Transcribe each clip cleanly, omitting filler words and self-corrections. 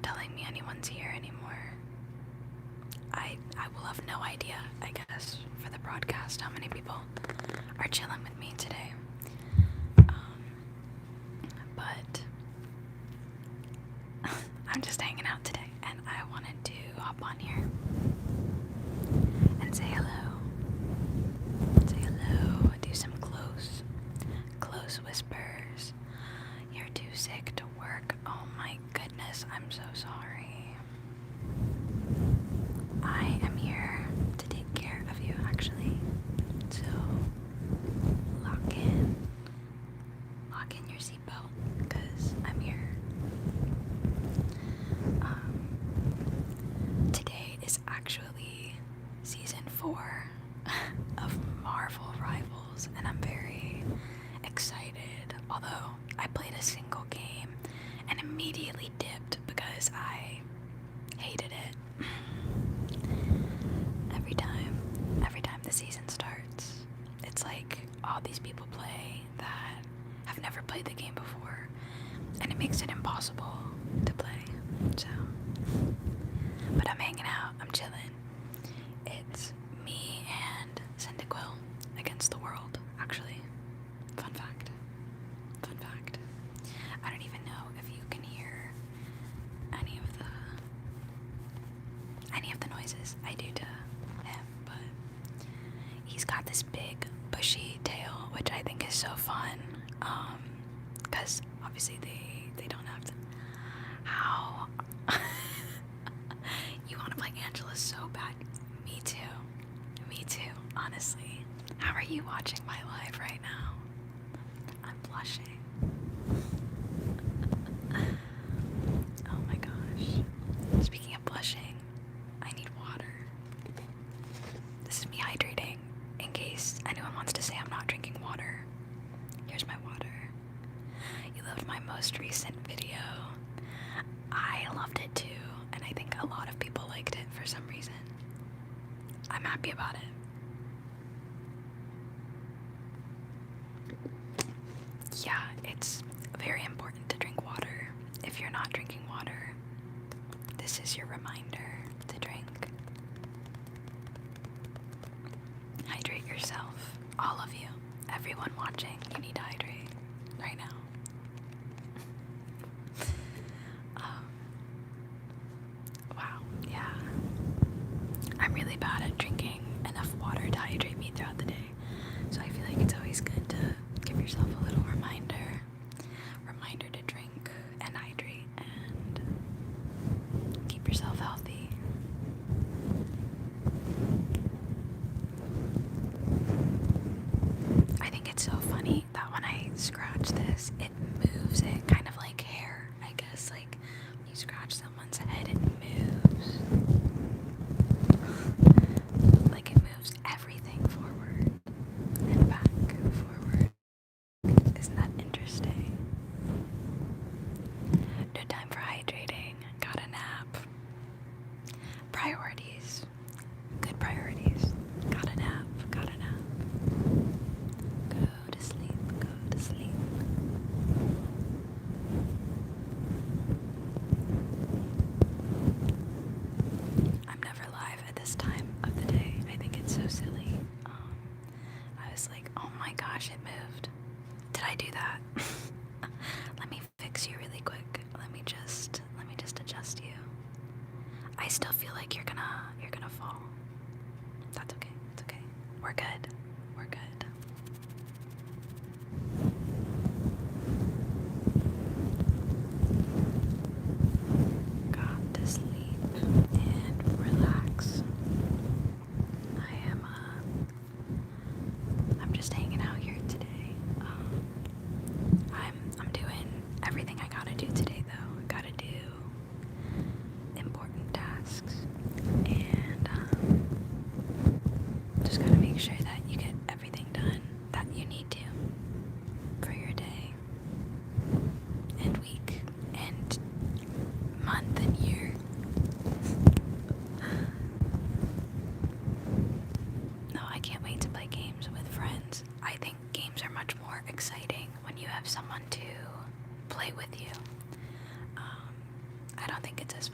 telling me anyone's here anymore. I will have no idea, I guess, for the broadcast how many people are chilling with me today. But I'm just hanging out today, and I wanted to hop on here and say hello. Say hello, do some close whispers. You're too sick to work. Oh my goodness, I'm so sorry. I am here to take care of you, actually. So lock in your seatbelt, because I'm here. Today is actually season 4 of Marvel Rivals, and I'm very excited. Although I played a single game and immediately dipped because I hated it. Every time the season starts, it's like all these people play that have never played the game before, and it makes it impossible to play. So, but I'm hanging out, I'm chilling. It's me and Cyndaquil against the world, actually. Fun fact. I don't even know if you can hear any of the noises I do to him, but he's got this big bushy tail, which I think is so fun, because obviously they don't have to. How? You want to play Angela so bad? Me too, honestly. How are you watching my live right now? I'm blushing. Oh my gosh. Speaking of blushing, I need water. This is me hydrating, in case anyone wants to say I'm not drinking water. Here's my water. You loved my most recent video. I loved it too, and I think a lot of people liked it for some reason. I'm happy about it. Yeah, it's very important to drink water. If you're not drinking water, this is your reminder to drink. Hydrate yourself. All of you. Everyone watching, you need to hydrate right now. Wow, yeah. I'm really bad at drinking enough water to hydrate me throughout the day. So I feel like it's always good to give yourself a little reminder to drink and hydrate and keep yourself healthy. I think it's so funny that when I scratch this, it moves it kind of like hair, I guess. Like when you scratch someone's head, it moves. Like it moves everything forward and back, forward. Isn't that interesting? No time for hydrating. Got a nap. Priorities. Good priorities. Got a nap. Go to sleep. I'm never live at this time of the day. I think it's so silly. I was like, oh my gosh, it moved. Did I do that? Let me fix you really quick. Let me just adjust you. I still feel like you're gonna fall. That's okay. It's okay. We're good. Got to sleep and relax. I'm just hanging out here today. I'm doing everything I gotta do today though. I gotta do important tasks and just gotta make sure that you get everything done that you need to for your day and week and month and year. No, I can't wait to play games with friends. I think games are much more exciting when you have someone to play with you. I don't think it's as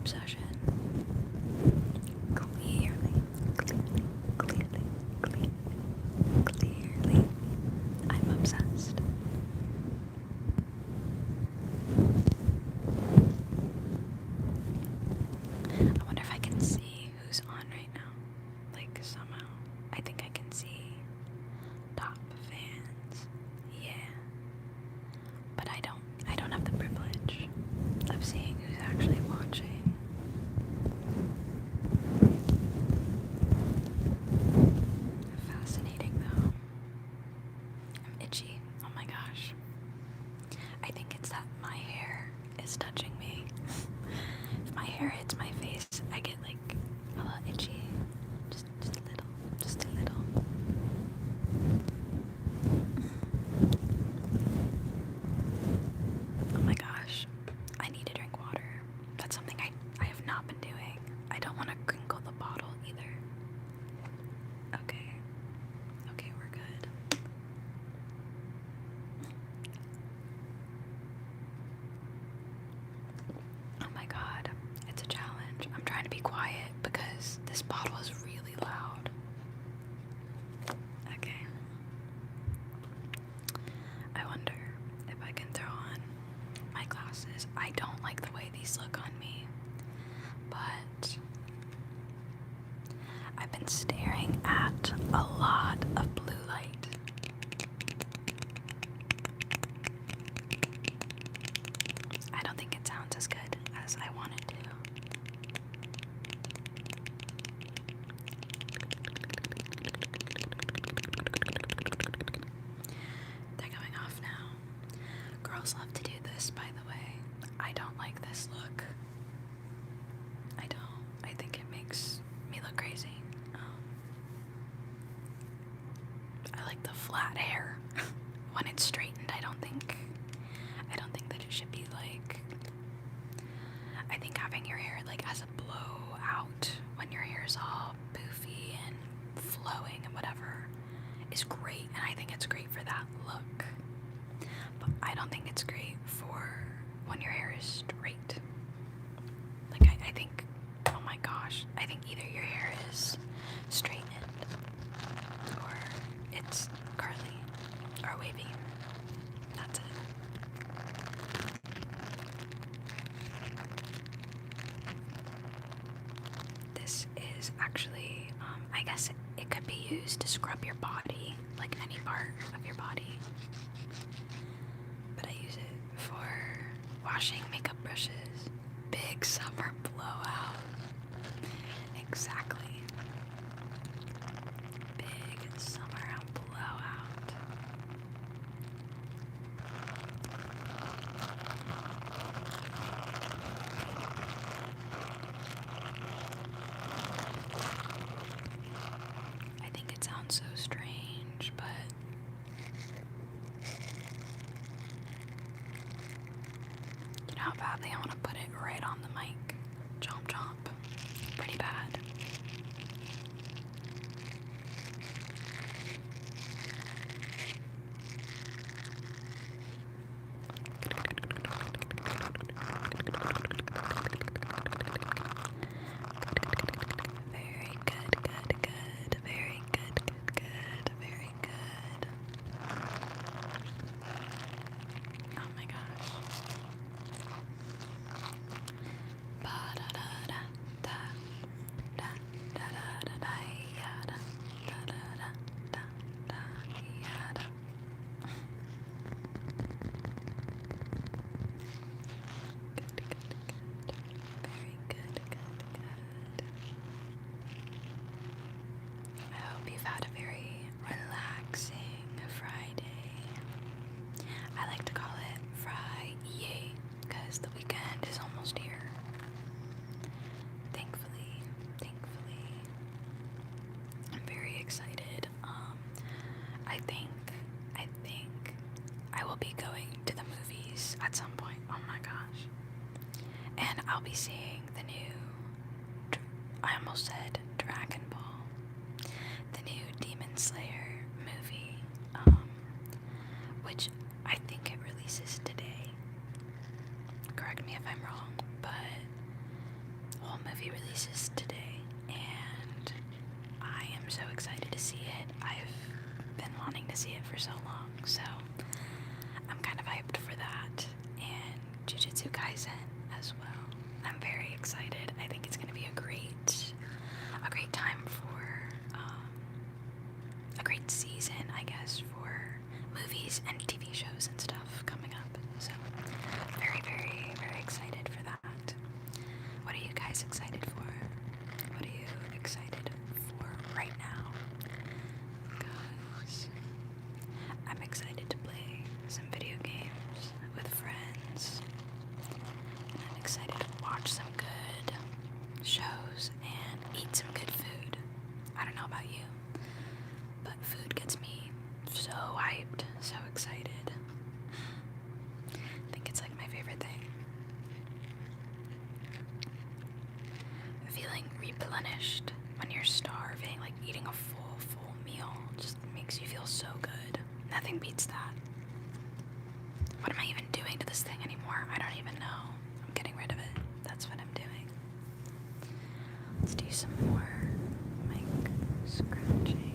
obsession. Clearly, I'm obsessed. I wonder if I can see who's on right now. Like, somehow. I think I can see top fans. Yeah. But I don't have the privilege of seeing who's actually watching. Fascinating though. I'm itchy. Oh my gosh. I think it's that my hair is touching me. If my hair hits my face, I get like a little itchy. Just a little. Just a little. Oh my gosh. I need to drink water. That's something I have not been doing. I don't want to crinkle the bottle either. Okay. Okay, we're good. Oh my god. It's a challenge. I'm trying to be quiet because this bottle is really loud. Okay. I wonder if I can throw on my glasses. I don't like the way these look on me, but I've been staring at a lot of blue light. I don't think it sounds as good as I want it to. They're going off now. Girls love to do this, by the way. I don't like this look. I don't. I think it makes me look crazy. I like the flat hair. When it's straightened, I don't think that it should be like. I think having your hair like as a blowout when your hair is all poofy and flowing and whatever is great, and I think it's great for that look. But I don't think it's great for when your hair is straight. Like I think, oh my gosh, I think either your hair is straightened or it's curly or wavy. That's it. This is actually, I guess it could be used to scrub your body, like any part of your body. But I use it for washing makeup brushes. Big summer blowout. Exactly. Big summer blowout. I think it sounds so strange, but you know how badly I want to put it right on the mic. Chomp chomp. Pretty bad. Very good, good, good. Very good, good, good. Very good. Oh my gosh. Ba-da-da-da-da. Da-da-da-da-da-yada. Da-da-da-da-da-yada. Good, good, good. Very good, good, good. I hope you've had a very relaxing Friday. I like to call it Friday because the weekend is almost here. Thankfully. I'm very excited. I think I will be going to the movies at some point. Oh my gosh. And I'll be seeing the new, I almost said Dragon Ball, the new Demon Slayer movie, which I think it releases today. Correct me if I'm wrong, but movie releases today, and I am so excited to see it. I've been wanting to see it for so long, so I'm kind of hyped for that, and Jujutsu Kaisen as well. I'm very excited. I think it's going to be a great time for a great season, I guess, for movies and TV shows and stuff coming up. So very, very, very excited for that. What are you guys excited for? What are you excited for right now? Because I'm excited to play some video games with friends, and I'm excited to watch some good shows and eat some good food. I don't know about you, but food gets me so hyped, so excited. I think it's like my favorite thing. Feeling replenished when you're starving, like eating a full meal, just makes you feel so good. Nothing beats that. What am I even doing to this thing anymore? I don't even know. I'm getting rid of it. That's what I'm doing. Let's do some more mic scratching.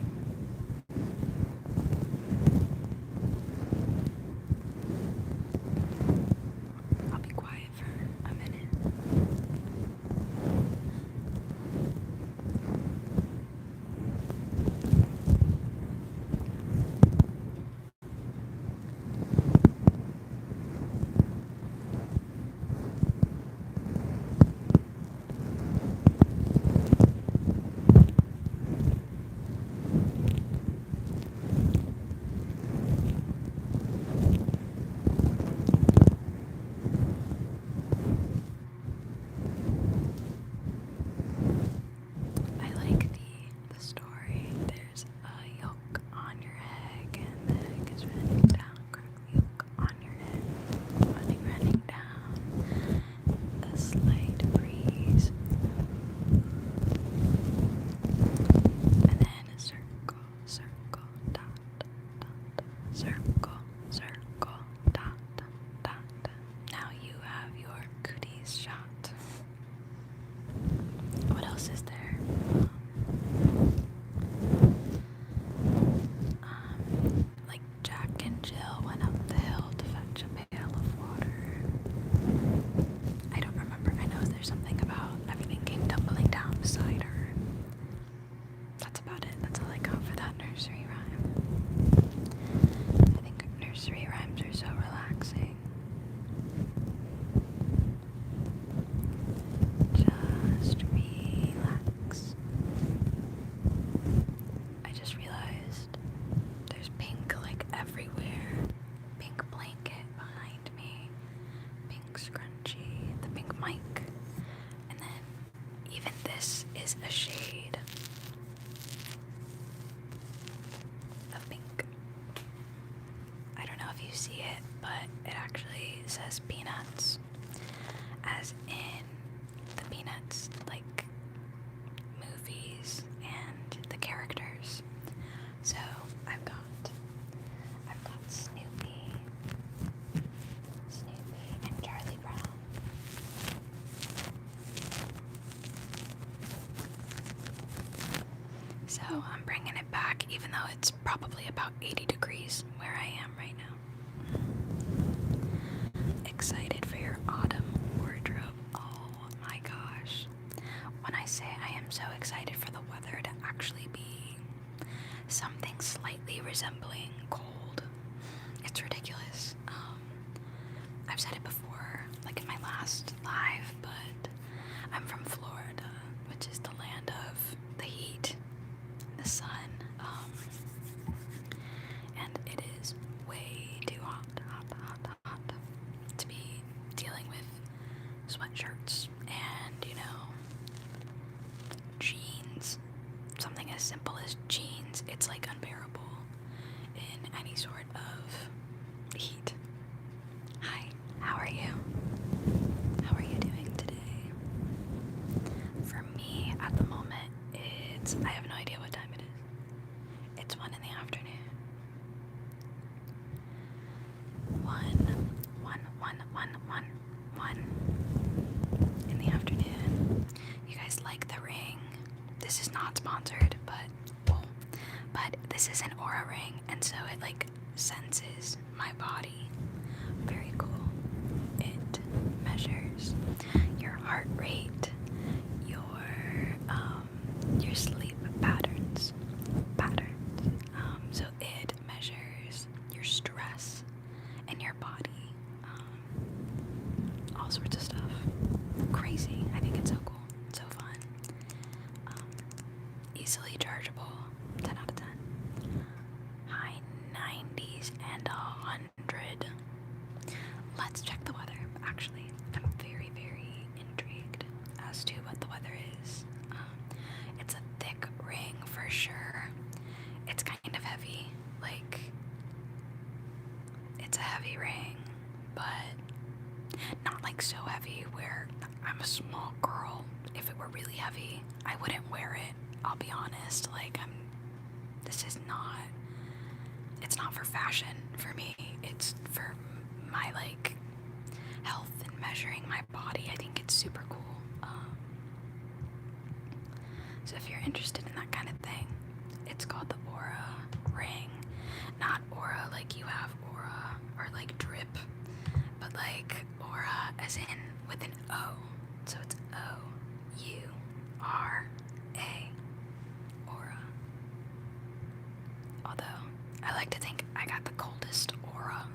I'll be quiet for a minute. I like the story. There's a yolk on your egg, and the egg is running down. Crack the yolk on your egg, running down. A slight breeze, and then a circle, dot, circle, dot, dot. Now you have your cooties shot. What else is there? Like Jack and Jill went up the hill to fetch a pail of water. I don't remember. I know there's something about everything came tumbling down beside her. That's about it. That's all I got for that nursery rhyme. I think nursery rhymes are so relaxing. Just relax. I just realized there's pink like everywhere. Pink blanket behind me. Pink scrunchie. The pink mic. And then even this is a shade of pink. I don't know if you see it, but it actually says Peanuts. As in the Peanuts, like movies and the characters. So I've got Snoopy and Charlie Brown. So I'm bringing it back, even though it's probably about 80 degrees where I am right now. Excited for your autumn wardrobe. Oh my gosh. When I say I am so excited for the weather to actually be something slightly resembling cold, it's ridiculous. I've said it before, like in my last live, but I'm from Florida, which is the land of the heat, the sun, and it is way too hot to be dealing with sweatshirts and, jeans. Something as simple as jeans, it's like unbearable in any sponsored, but this is an Aura ring, and so it like senses my body. Very cool. It measures your heart rate, your sleep patterns. So it measures your stress in your body, all sorts of stuff. Crazy. I think it's so cool, so fun. Easily chargeable. 10 out of 10. High 90s and 100. Let's check the weather. Actually, I'm very, very intrigued as to what the weather is. It's a thick ring for sure. It's kind of heavy. Like, it's a heavy ring, but not like so heavy where I'm a small girl. If it were really heavy, I wouldn't wear it. I'll be honest. Like, it's not for fashion for me. It's for my, like, health and measuring my body. I think it's super cool. So if you're interested in that kind of thing, it's called the Aura ring. Not aura like you have aura or like drip, but like aura as in with an O. So it's O-U-R-A. Aura. Although I like to think I got the coldest aura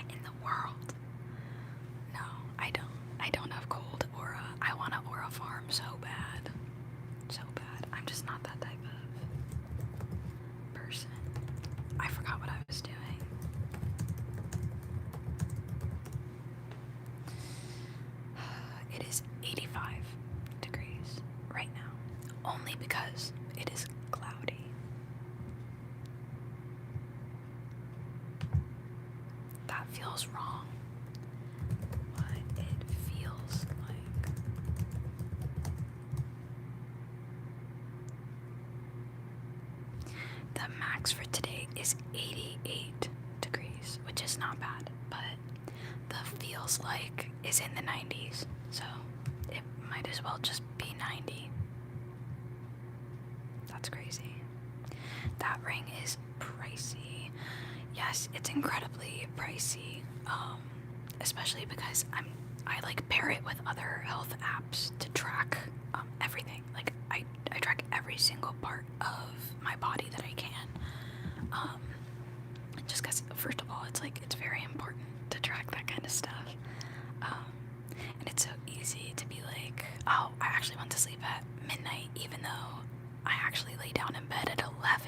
in the world. No, I don't. I don't have cold aura. I want an aura farm so bad. So bad. I'm just not that type of person. I forgot what I was doing. It is 85 degrees right now, only because it is cloudy. That feels wrong. What it feels like. The max for today is 88 degrees, which is not bad, but the feels like is in the 90s, so it might as well just be 90. That's crazy. That ring is pricey. Yes, it's incredibly pricey, especially because I like pair it with other health apps to track everything. Like I track every single part of my body that I can. Just because, first of all, it's very important to track that kind of stuff. And it's so easy to be like, oh, I actually went to sleep at midnight, even though I actually lay down in bed at 11.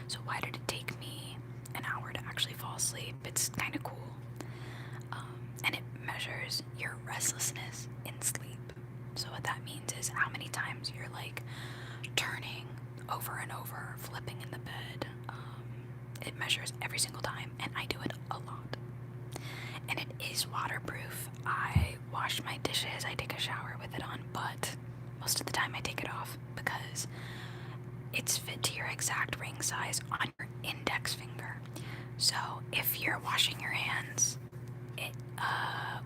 So why did it take me an hour to actually fall asleep? It's kind of cool. And it measures your restlessness in sleep. So what that means is how many times you're like turning over and over, flipping in the bed. It measures every single time, and I do it a lot. And it is waterproof. I wash my dishes, I take a shower with it on, but most of the time I take it off because it's fit to your exact ring size on your index finger. So if you're washing your hands, it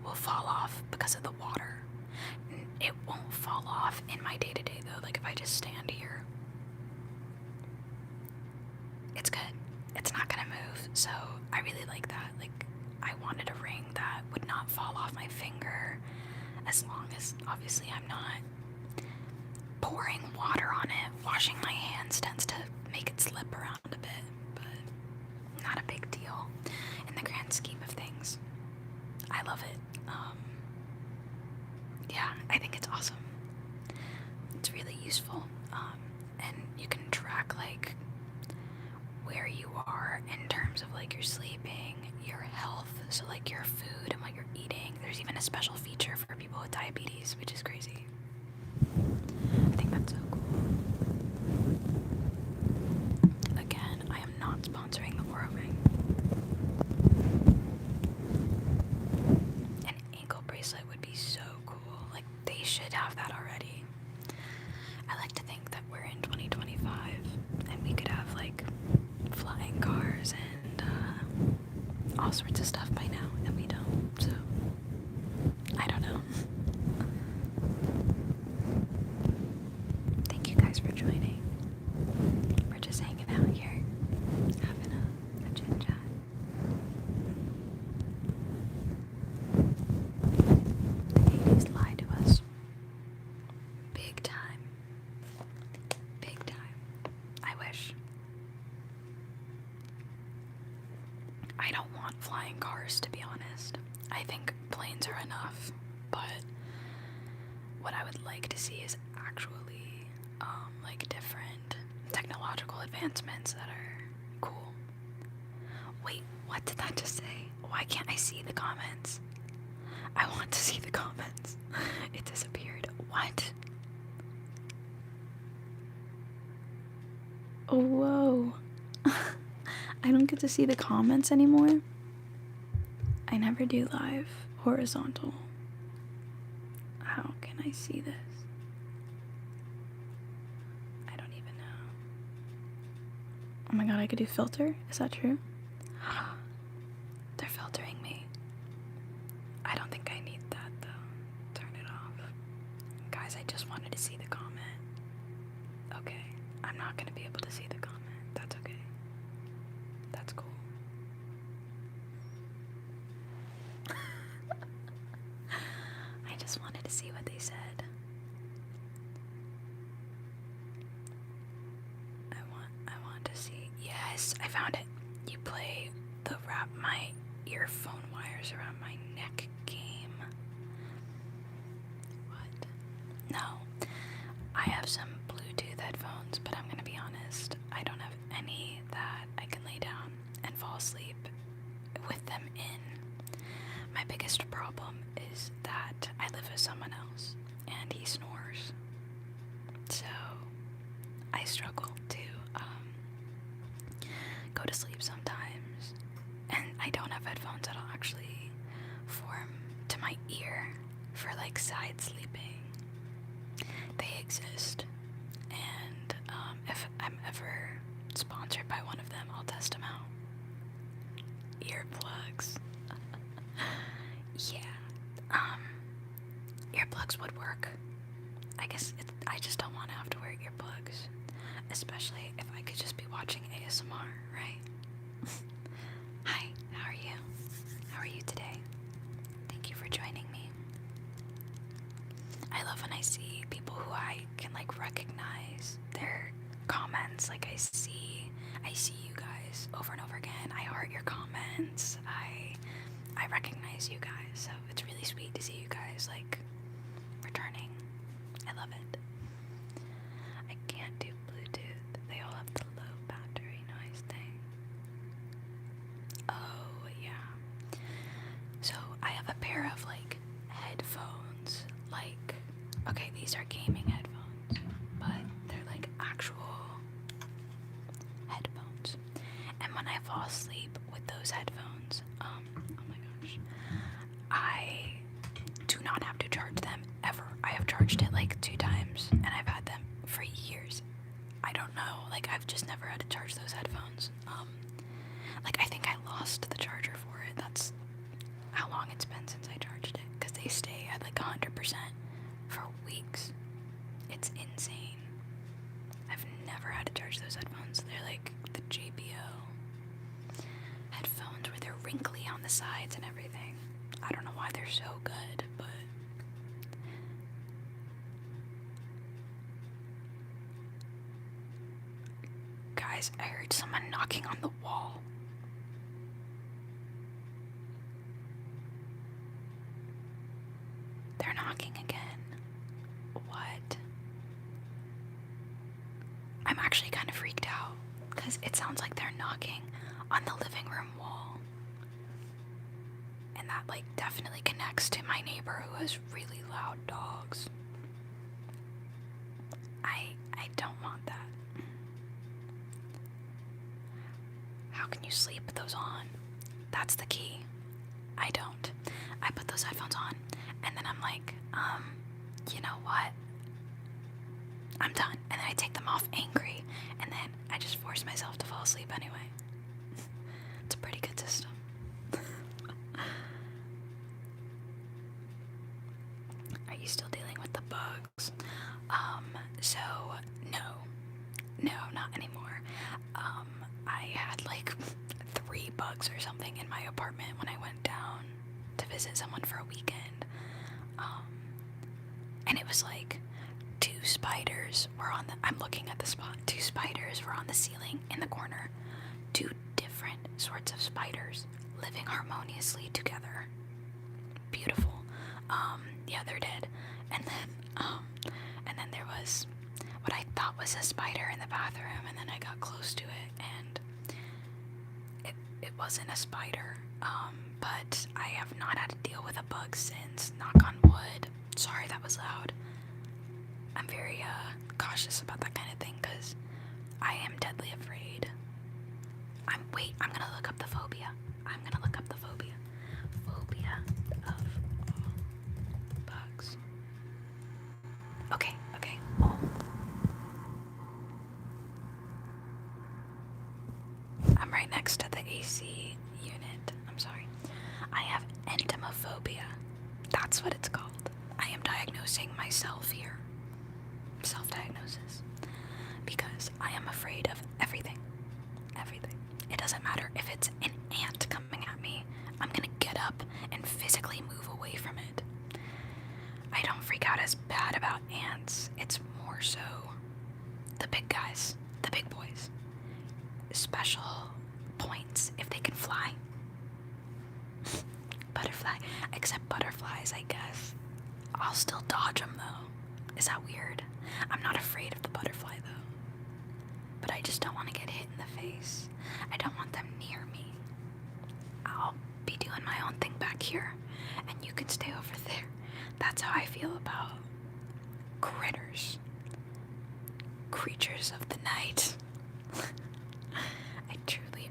will fall off because of the water. It won't fall off in my day-to-day though. Like if I just stand here, it's good. It's not gonna move. So I really like that. Like I wanted a ring that would not fall off my finger, as long as obviously I'm not pouring water on it. Washing my hands tends to make it slip around a bit, but not a big deal in the grand scheme of things. I love it. Yeah, I think it's awesome. It's really useful, and you can track like where you are in terms of like your sleeping, your health, so like your food and what you're eating. There's even a special feature for people with diabetes, which is crazy. I think that's so cool. Again, I am not sponsoring the Aura ring. An ankle bracelet would be so cool. Like they should have that already. I like to think that we're in 2025 and we could have like flying cars and all sorts of stuff by now, and we don't. So I don't know. Thank you guys for what I would like to see is actually like different technological advancements that are cool. Wait, what did that just say? Why can't I see the comments? I want to see the comments. It disappeared. What? Oh, whoa. I don't get to see the comments anymore. I never do live horizontal. How can I see this? I don't even know. Oh my god, I could do filter? Is that true? They're filtering me. I don't think I need that though. Turn it off. Guys, I just wanted to see the comment. Okay, I'm not gonna be able to see the comment. That's okay. That's cool. I just wanted to see what they said. I want to see. Yes, I found it. You play the wrap my earphone wires around my neck game. What? No. I have some Bluetooth headphones, but I'm gonna be honest, I don't have any that I can lay down and fall asleep with them in. My biggest problem is that I live with someone else and he snores. So I struggle to go to sleep sometimes, and I don't have headphones that'll actually form to my ear for like side sleeping. They exist, and if I'm ever sponsored by one of them, I'll test them out. Earplugs. Yeah. Earplugs would work. I guess I just don't want to have to wear earplugs, especially if I could just be watching ASMR, right? Hi, how are you? How are you today? Thank you for joining me. I love when I see people who I can like recognize their comments. Like I see you guys over and over again. I heart your comments. I recognize you guys. So it's really sweet to see you guys like returning. I love it. I can't do Bluetooth. They all have the low battery noise thing. Oh yeah. So I have a pair of like headphones. Like, okay, these are gaming headphones, but they're like actual headphones. And when I fall asleep with those headphones, oh my gosh, I do not have to charge them ever. I have charged it like 2 times, and I've had them for years. I don't know, like I've just never had to charge those headphones. Like I think I lost the charger for it. That's how long it's been since I charged it, because they stay at like 100% for weeks. It's insane. I've never had to charge those headphones. They're like the JBL headphones where they're wrinkly on the sides and everything. I don't know why they're so good, but guys, I heard someone knocking on the wall. They're knocking again. What? I'm actually kind of freaked out because it sounds like they're knocking on the living room wall. And that like definitely connects to my neighbor who has really loud dogs. I don't want that. How can you sleep with those on? That's the key. I don't. I put those headphones on and then I'm like, you know what? I'm done. And then I take them off angry and then I just force myself to fall asleep anyway. It's a pretty good system. Are you still dealing with the bugs? So no, not anymore. I had like 3 bugs or something in my apartment when I went down to visit someone for a weekend. And it was like 2 spiders were on the, I'm looking at the spot, 2 spiders were on the ceiling in the corner. 2 different sorts of spiders living harmoniously together. Beautiful. Yeah, they're dead. And then, there was what I thought was a spider in the bathroom, and then I got close to it, and it wasn't a spider. But I have not had to deal with a bug since. Knock on wood. Sorry, that was loud. I'm very cautious about that kind of thing because I am deadly afraid. I'm gonna look up the phobia. Phobia of bugs. Okay. I'm right next to the AC unit. I'm sorry. I have entomophobia. That's what it's called. I am diagnosing myself here. Self-diagnosis. Because I am afraid of everything. Everything. It doesn't matter if it's an ant coming at me. I'm gonna get up and physically move away from it. I don't freak out as bad about ants. It's more so the big guys, the big boys. Special points if they can fly. Butterfly. Except butterflies, I guess. I'll still dodge them though. Is that weird? I'm not afraid of the butterfly though. But I just don't want to get hit in the face. I don't want them near me. I'll be doing my own thing back here, and you can stay over there. That's how I feel about critters. Creatures of the night.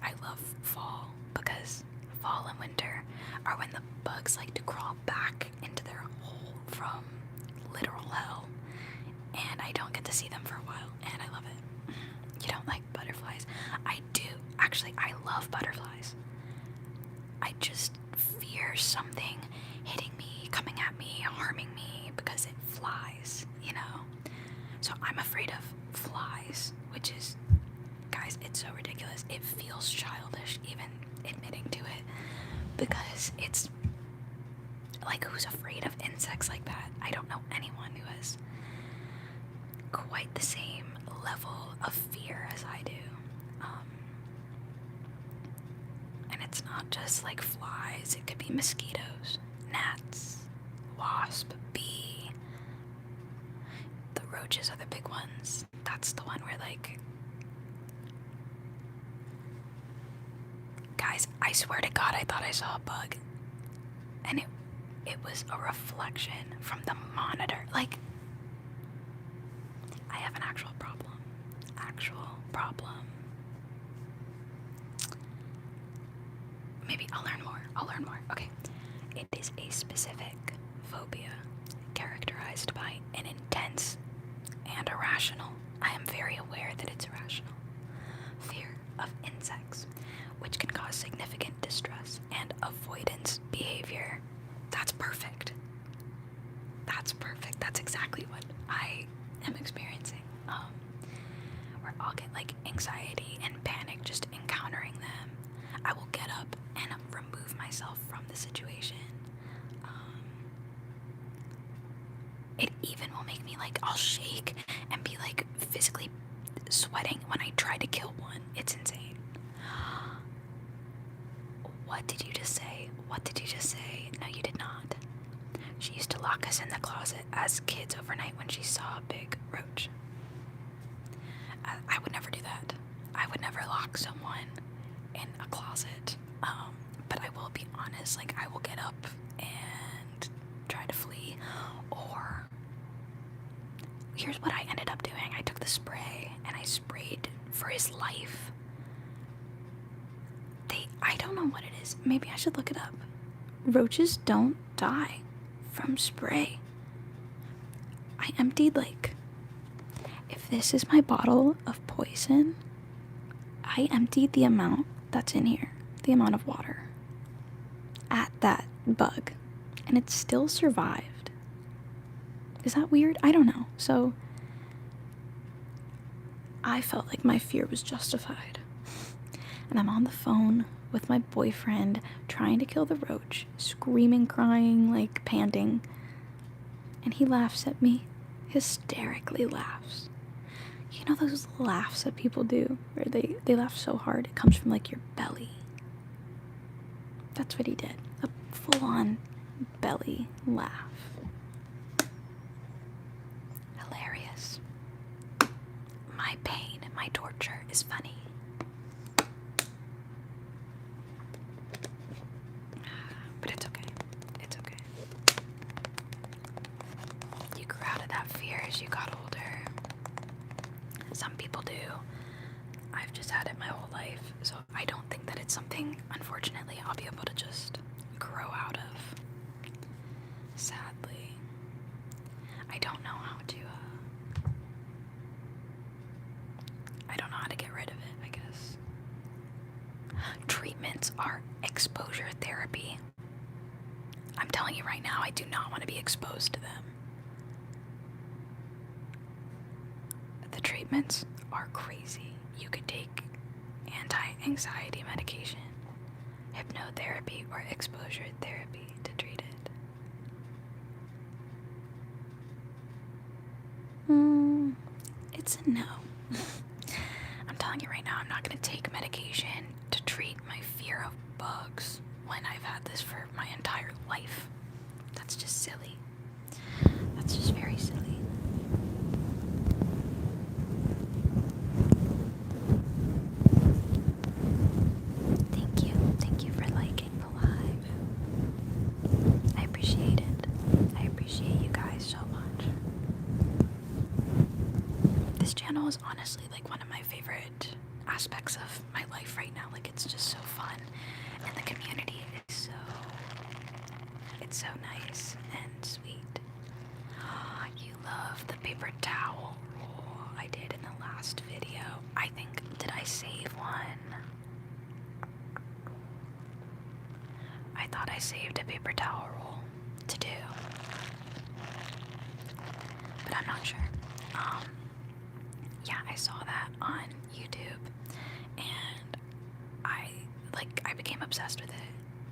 I love fall, because fall and winter are when the bugs like to crawl back into their hole from literal hell, and I don't get to see them for a while, and I love it. You don't like butterflies? I do. Actually, I love butterflies. I just fear something hitting me, coming at me, harming me, because it flies, you know? So I'm afraid of flies, which is, guys, it's so ridiculous. It feels childish even admitting to it, because it's like, who's afraid of insects like that? I don't know anyone who has quite the same level of fear as I do. And it's not just like flies, it could be mosquitoes, gnats, wasp, bee. The roaches are the big ones. That's the one where, like, guys, I swear to God, I thought I saw a bug, and it was a reflection from the monitor. Like, I have an actual problem. Maybe I'll learn more. Okay. It is a specific phobia characterized by an intense and irrational, I am very aware that it's irrational, fear of insects, which can cause significant distress and avoidance behavior. That's perfect. That's exactly what I am experiencing. Where I'll get like anxiety and panic just encountering them. I will get up and remove myself from the situation. It even will make me like, I'll shake and be like physically sweating when I try to kill one. It's insane. What did you just say? No, you did not. She used to lock us in the closet as kids overnight when she saw a big roach. I would never do that. I would never lock someone in a closet. But I will be honest, like, I will get up and try to flee. Or, here's what I ended up doing. I took the spray and I sprayed for his life. I don't know what it is. Maybe I should look it up. Roaches don't die from spray. I emptied, like, if this is my bottle of poison, I emptied the amount that's in here, the amount of water, at that bug, and it still survived. Is that weird? I don't know. So I felt like my fear was justified. And I'm on the phone with my boyfriend trying to kill the roach, screaming, crying, like panting. And he laughs at me, hysterically laughs. You know those laughs that people do, where they laugh so hard it comes from like your belly? That's what he did. A full-on belly laugh. my pain, my torture is funny. But it's okay. It's okay. You grew out of that fear as you got older. Some people do. I've just had it my whole life, so I don't think that it's something, unfortunately, I'll be able to just grow out of. Sadly. I don't know how to, I don't know how to get rid of it, I guess. Treatments are exposure therapy. I'm telling you right now, I do not want to be exposed to them. The treatments are crazy. You could take anti-anxiety medication, hypnotherapy, or exposure therapy to treat it. It's a no. I'm telling you right now, I'm not going to take medication to treat my fear of bugs when I've had this for my entire life. That's just silly. That's just very silly. Thank you for liking the live. I appreciate it. I appreciate you guys so much. This channel is honestly like one of my favorite aspects of my life right now. Like, it's just so fun, and the community is it's so nice and sweet. You love the paper towel roll I did in the last video. I think, did I save one? I thought I saved a paper towel roll to do, but I'm not sure. Yeah, I saw that on YouTube, and I became obsessed with it.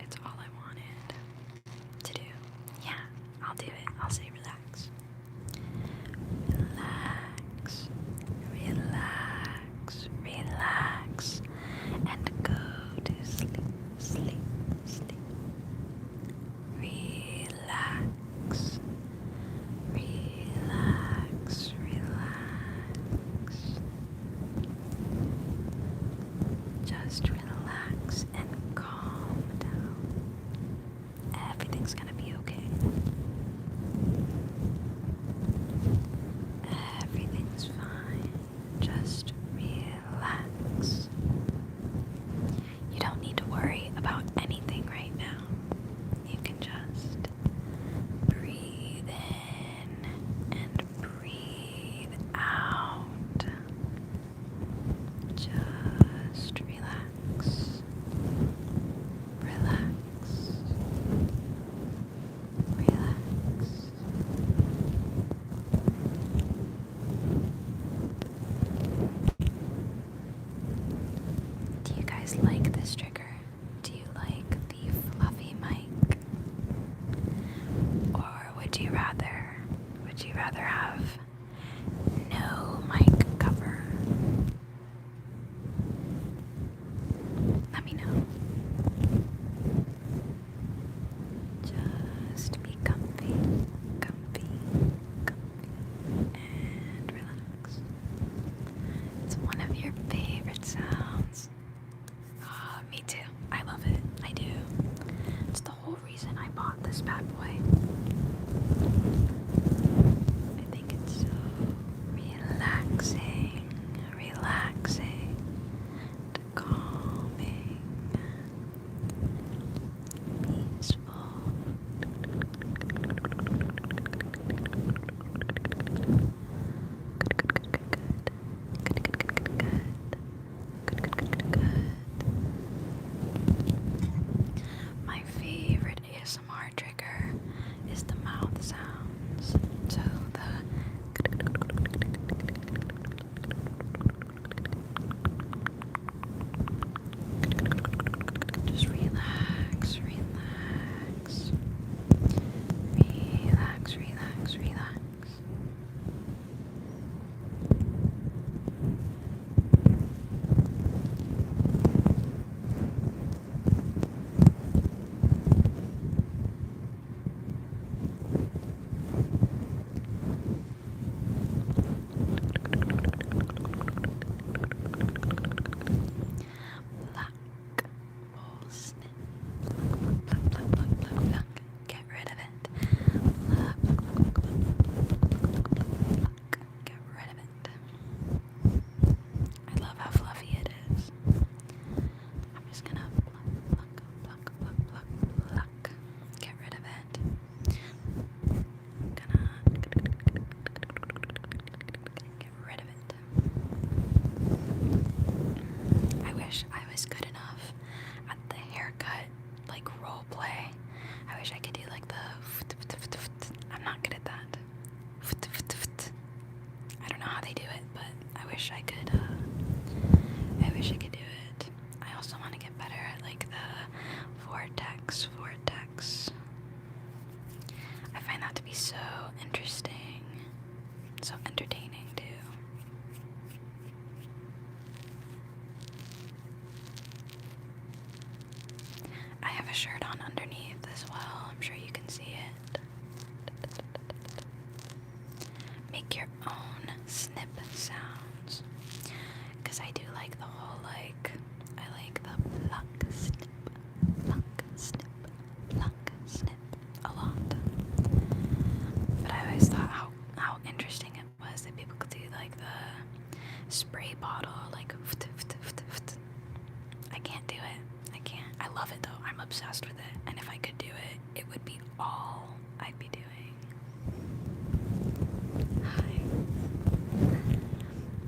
It's all I wanted to do. Yeah, I'll do it. I'll say relax. Relax. Relax. Relax. And go to sleep. Sleep. Sleep. Relax. Relax. Relax. Just relax and calm down. Everything's gonna be okay. Everything's fine. Just relax. You don't need to worry about anything right now. You can just breathe in and breathe out. Just relax. Relax. Relax. Do you guys like this trigger? Do you like the fluffy mic? Or would you rather have no mic cover? Let me know. Just be comfy, comfy, comfy, and relax. It's one of your favorite sounds. Ah, me too. I love it. I do. It's the whole reason I bought this bad boy. I think it's shirt on underneath as well. I'm sure you can see it. Make your own snip sounds. Because I do like the whole, like, I like the pluck, snip, a lot. But I always thought how interesting it was that people could do, like, the spray bottle, like, I can't do it. I can't. I love it, though. I'm obsessed with it. And if I could do it, it would be all I'd be doing. Hi.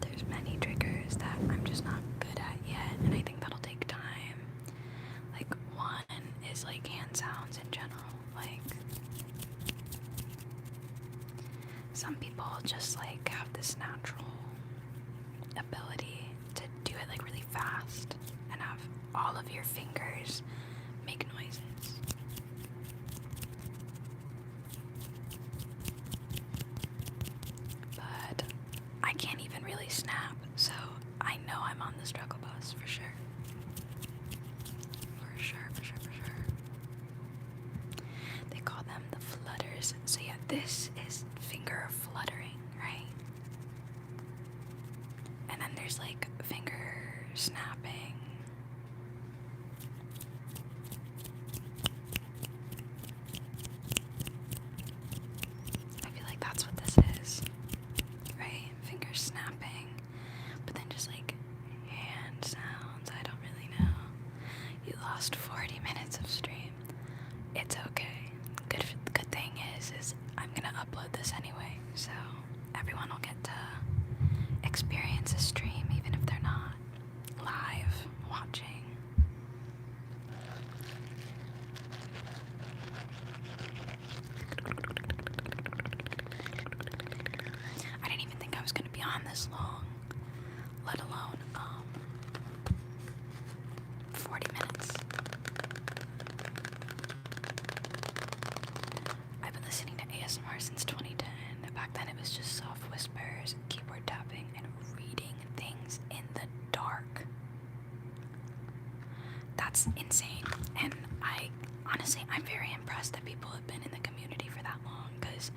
There's many triggers that I'm just not good at yet, and I think that'll take time. Like, one is, like, hand sounds in general. Like, some people just, like, have this natural ability to do it, like, really fast and have all of your fingers make noises. But I can't even really snap, so I know I'm on the struggle bus for sure. For sure. They call them the flutters. So yeah, this is finger fluttering, right? And then there's like finger snapping. I feel like that's what this is, right? Finger snapping, but then just like hand sounds. I don't really know. You lost 40 minutes of stream. It's okay. Good thing is I'm gonna upload this anyway, so everyone will get to experience a stream even if they're not live watching. I didn't even think I was gonna be on this long, let alone 40 minutes. I've been listening to ASMR since 2010. Back then it was just soft whispers, keyboard tapping, and reading things in the dark. That's insane. And I'm very impressed that people have been in the community for that long, because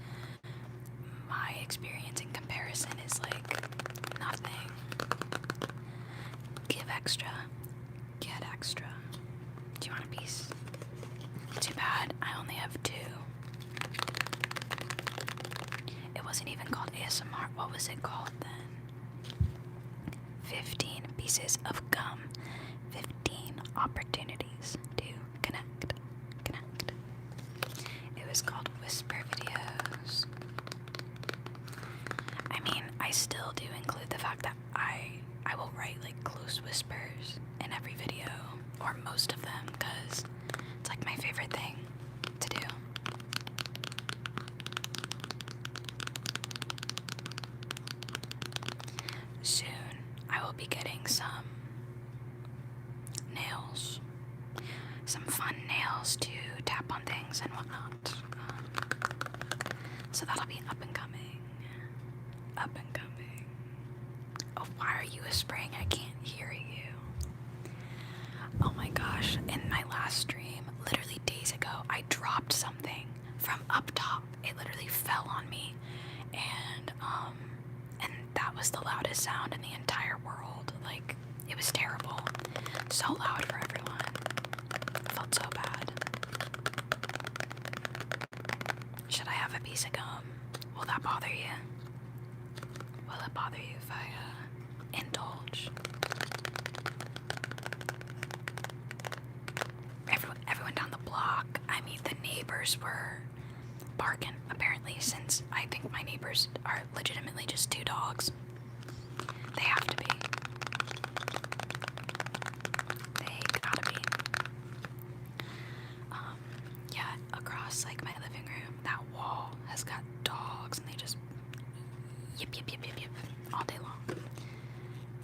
my experience in comparison is like nothing. Give extra. Get extra. Do you want a piece? Too bad I only have 2. It wasn't even called ASMR. What was it called then? 15 pieces of gum. 15 opportunities to connect. It was called Whisper Videos. I mean, I still do include the fact that I will write like close whispers in every video, or most of them, because it's like my favorite thing to do. Soon I will be getting some nails, some fun nails to tap on things and whatnot. So that'll be up and coming. Oh, why are you whispering? I can't hear you. Oh my gosh, in my last stream, literally days ago, I dropped something from up top. It literally fell on me, and that was the loudest sound in the entire world. Like, it was terrible. So loud for everyone. I felt so bad. Should I have a piece of gum? Will that bother you? Will it bother you if I indulge? Everyone down the block, I mean, the neighbors were barking, apparently, since I think my neighbors are legitimately just 2 dogs. They have to be. They gotta be. Yeah, across, like, my living room, that wall has got dogs, and they just yip, all day long.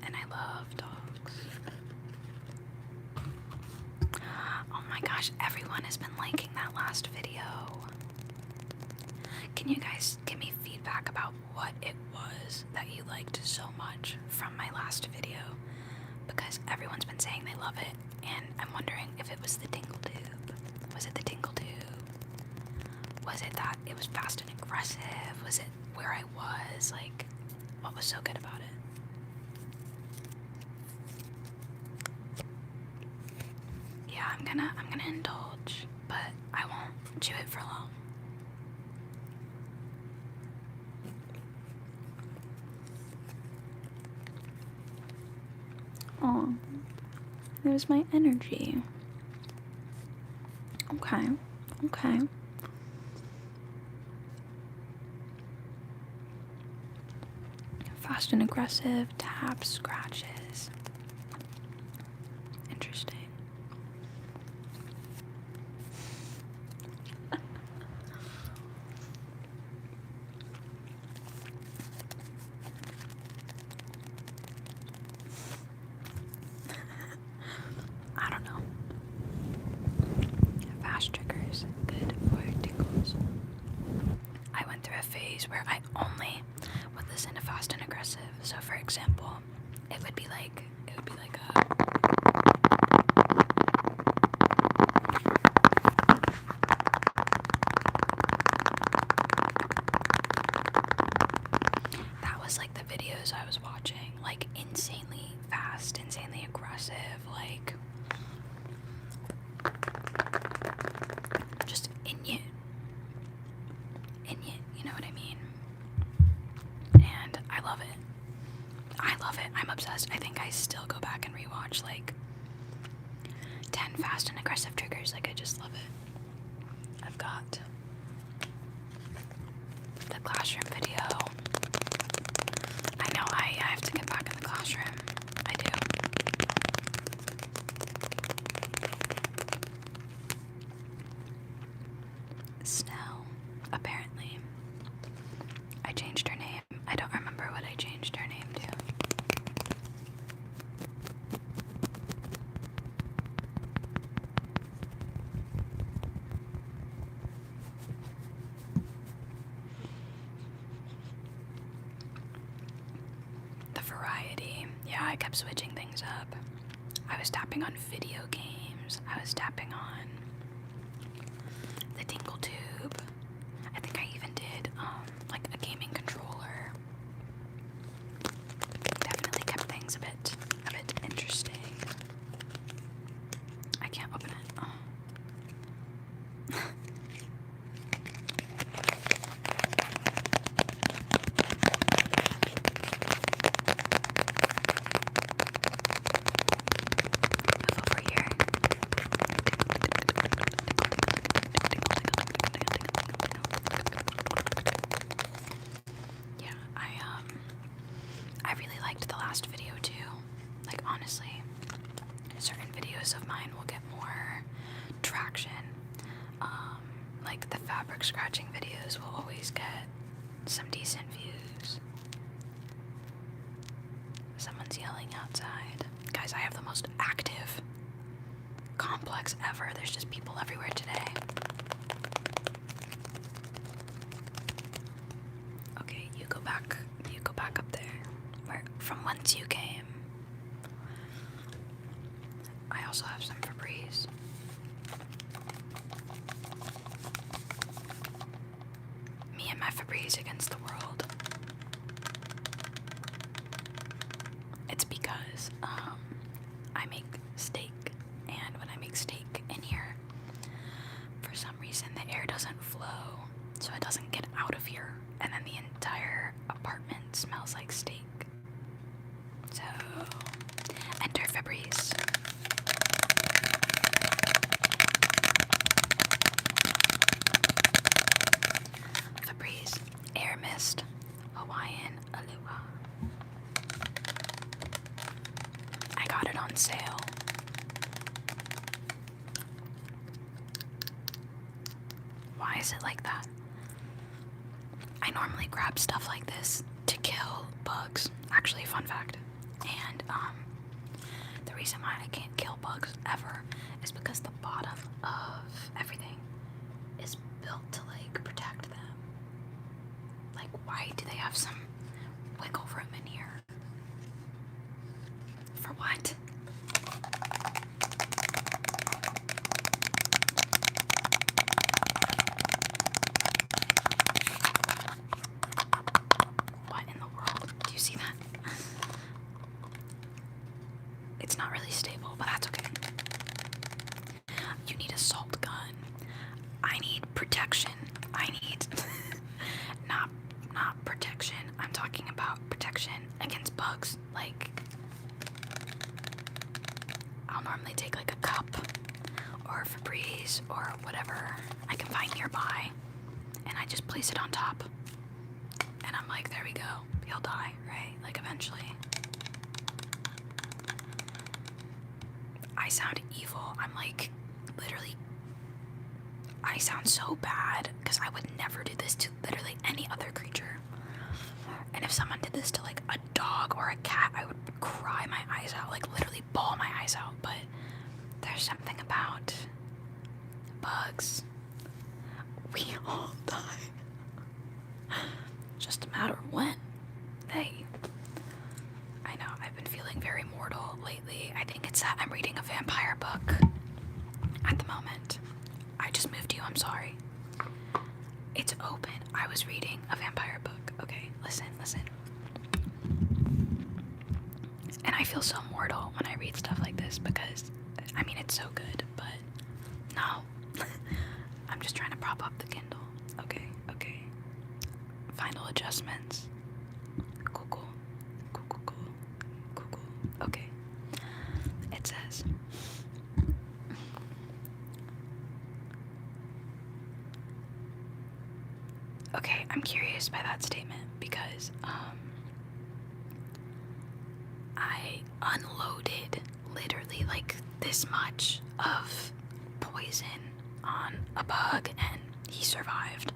And I love dogs. Oh my gosh, everyone has been liking that last video. Can you guys give me feedback about what it was that you liked so much from my last video? Because everyone's been saying they love it, and I'm wondering if it was the tingle tube. Was it the tingle tube? Was it that it was fast and aggressive? Was it where I was? Like, what was so good about it? Yeah, I'm gonna indulge, but I won't chew it for long. Oh, there's my energy. Okay, okay. Fast and aggressive taps, scratches. Interesting. I don't know. Fast triggers, good for tingles. I went through a phase where I only would listen to fast and aggressive. So for example, it would be like a that was like the videos I was watching, like insanely fast, insanely aggressive, like just Inyit, you know what I mean? And I love it. I'm obsessed. I think I still go back and rewatch like 10 fast and aggressive triggers. Like, I just love it. I've got the classroom video. I know I have to get back in the classroom. I do. Snell, apparently. I changed her name. I don't remember what I changed her name to. The variety. Yeah, I kept switching things up. I was tapping on video games. I was tapping on the tingle tube. I think I even did like a gaming controller. Definitely kept things a bit interesting. I can't open it. Oh. Over here. Yeah, I really liked the last video too. Like, honestly, certain videos of mine will get more traction. Like the fabric scratching videos will always get some decent views. Someone's yelling outside. Guys, I have the most active complex ever. There's just people everywhere today. Okay, you go back up there, from whence you came. I also have some Febreze. Me and my Febreze against the world. It's because I make steak, and when I make steak in here, for some reason the air doesn't flow, so it doesn't get out of here, and then the entire apartment smells like steak. So, enter Febreze. Febreze, Air Mist, Hawaiian Aloha. I got it on sale. Why is it like that? I normally grab stuff like this to kill bugs. Actually, fun fact. And the reason why I can't kill bugs ever is because the bottom of everything is built to like protect them. Like, why do they have some wiggle room in here? For what? It's not really stable, but that's okay. You need a salt gun. I need protection. I need not protection. I'm talking about protection against bugs. Like, I'll normally take like a cup or a Febreze or whatever I can find nearby, and I just place it on top. And I'm like, there we go. He'll die, right? Like, eventually. I sound evil. I'm like, literally, I sound so bad because I would never do this to literally any other creature. And if someone did this to like a dog or a cat, I would cry my eyes out, like literally bawl my eyes out. But there's something about bugs. We all die. Just a matter of when. I know, I've been feeling very mortal lately. I think it's that I'm reading a vampire book at the moment. I just moved you, I'm sorry. It's open. I was reading a vampire book. Okay, listen. And I feel so mortal when I read stuff like this because, I mean, it's so good, but no. I'm just trying to prop up the Kindle. Okay. Final adjustments. Cool. Okay. It says, okay, I'm curious by that statement because I unloaded literally like this much of poison on a bug and he survived.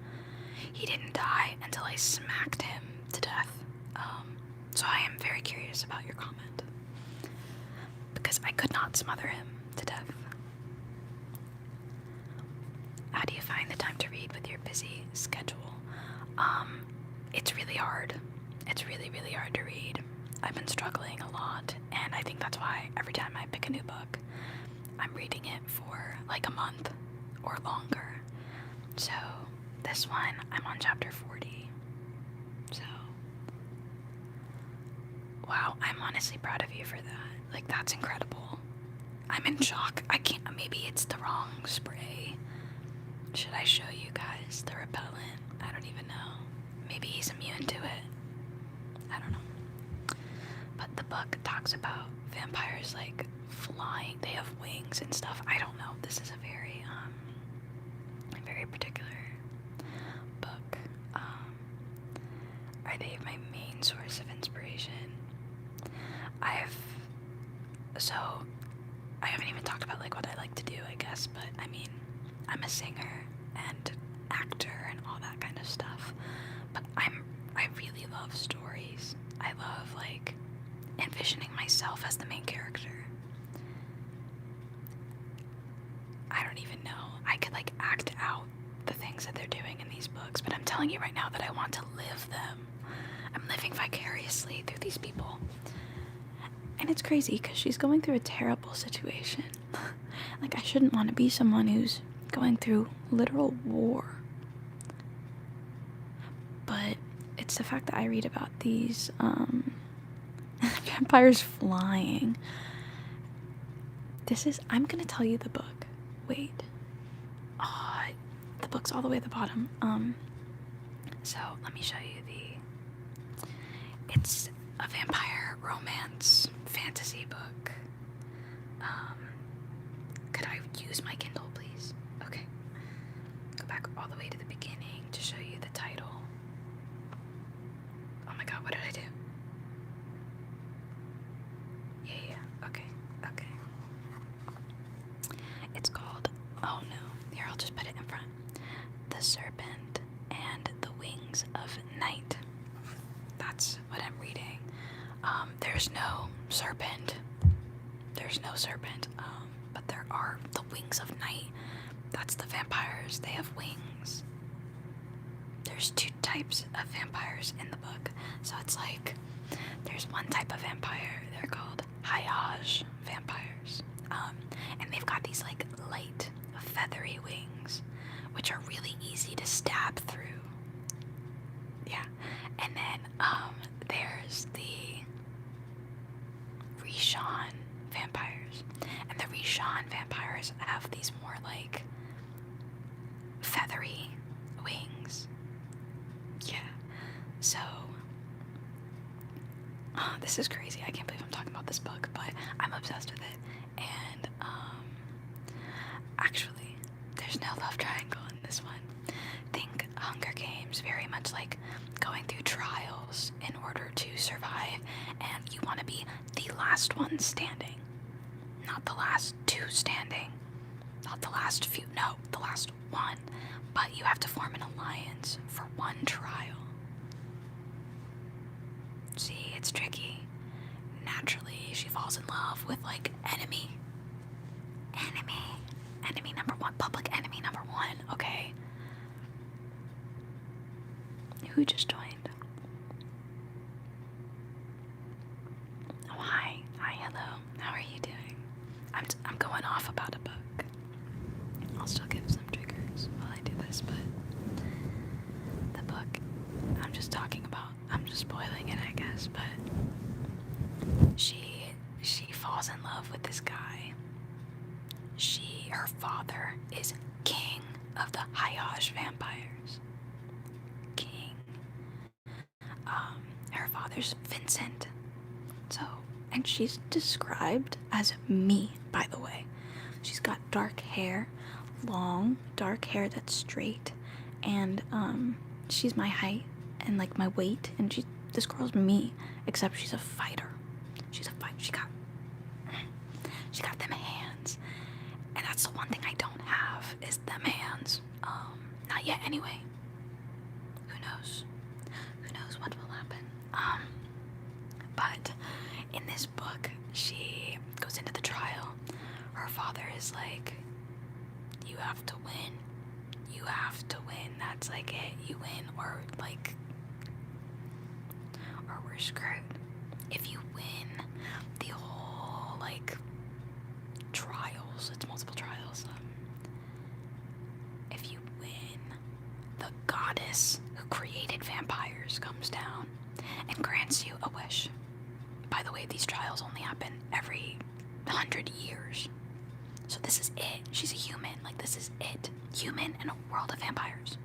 He didn't die until I smacked him to death. So I am very curious about your comment because I could not smother him to death. How do you find the time to read with your busy schedule? It's really hard. It's really hard to read. I've been struggling a lot, and I think that's why every time I pick a new book, I'm reading it for like a month or longer. So this one, I'm on chapter 40. So, wow, I'm honestly proud of you for that. Like, that's incredible. I'm in shock. I can't, maybe it's the wrong spray. Should I show you guys the repellent? I don't even know. Maybe he's immune to it. I don't know. But the book talks about vampires like flying. They have wings and stuff. I don't know. This is a very particular book. Are they my main source of inspiration? I haven't even talked about like what I like to do, I guess, but I mean, I'm a singer and actor and all that kind of stuff. But I really love stories. I love like envisioning myself as the main character. I don't even know. I could like act out the things that they're doing in these books, but I'm telling you right now that I want to live them. I'm living vicariously through these people. And it's crazy because she's going through a terrible situation. Like, I shouldn't want to be someone who's going through literal war. But it's the fact that I read about these vampires flying. I'm gonna tell you the book. Wait. The book's all the way at the bottom. So let me show you it's a vampire romance fantasy book. Could I use my Kindle, please? Okay. Go back all the way to the beginning to show you the title. Oh my god, what did I do? Yeah. Okay. It's called, oh no, here, I'll just put it in front. The Serpent and the Wings of Night. That's what I'm reading. There's no serpent. But there are the Wings of Night. That's the vampires. They have wings. There's two types of vampires in the book. So it's like, there's one type of vampire. They're called Hayaj vampires. And they've got these like light, feathery wings, which are really easy to stab through. Yeah. And then there's the Rishan vampires. And the Rishon vampires have these more like feathery wings. Yeah. So, this is crazy. I can't believe I'm talking about this book, but I'm obsessed with it. And, actually, there's no love triangle in this one. Think Hunger Games, very much like going through trials in order to survive, and you want to be the last one standing. Not the last two standing. Not the last few, no, the last one. But you have to form an alliance for one trial. See, it's tricky. Naturally, she falls in love with, like, enemy number one, public enemy number one, okay? Who just joined? Oh, hi, hello, how are you doing? I'm going off about a book. I'll still give some triggers while I do this, but the book I'm just talking about, I'm just spoiling it, I guess, but she falls in love with this guy. Her father is king of the Hayash vampires. King. Her father's Vincent. So, and she's described as me, by the way. She's got dark hair, long, dark hair that's straight, and, she's my height and, like, my weight, and this girl's me, except she's a fighter. She got them hands. And that's the one thing I don't have, is them hands. Not yet anyway. Who knows? Who knows what will happen? But in this book, she goes into the trial. Her father is like, you have to win. You have to win. That's like it. You win or we're screwed. If you win the whole, like, trials, it's multiple trials. If you win, the goddess who created vampires comes down and grants you a wish. By the way, these trials only happen every 100 years. So this is it. She's a human. Like, this is it. Human in a world of vampires.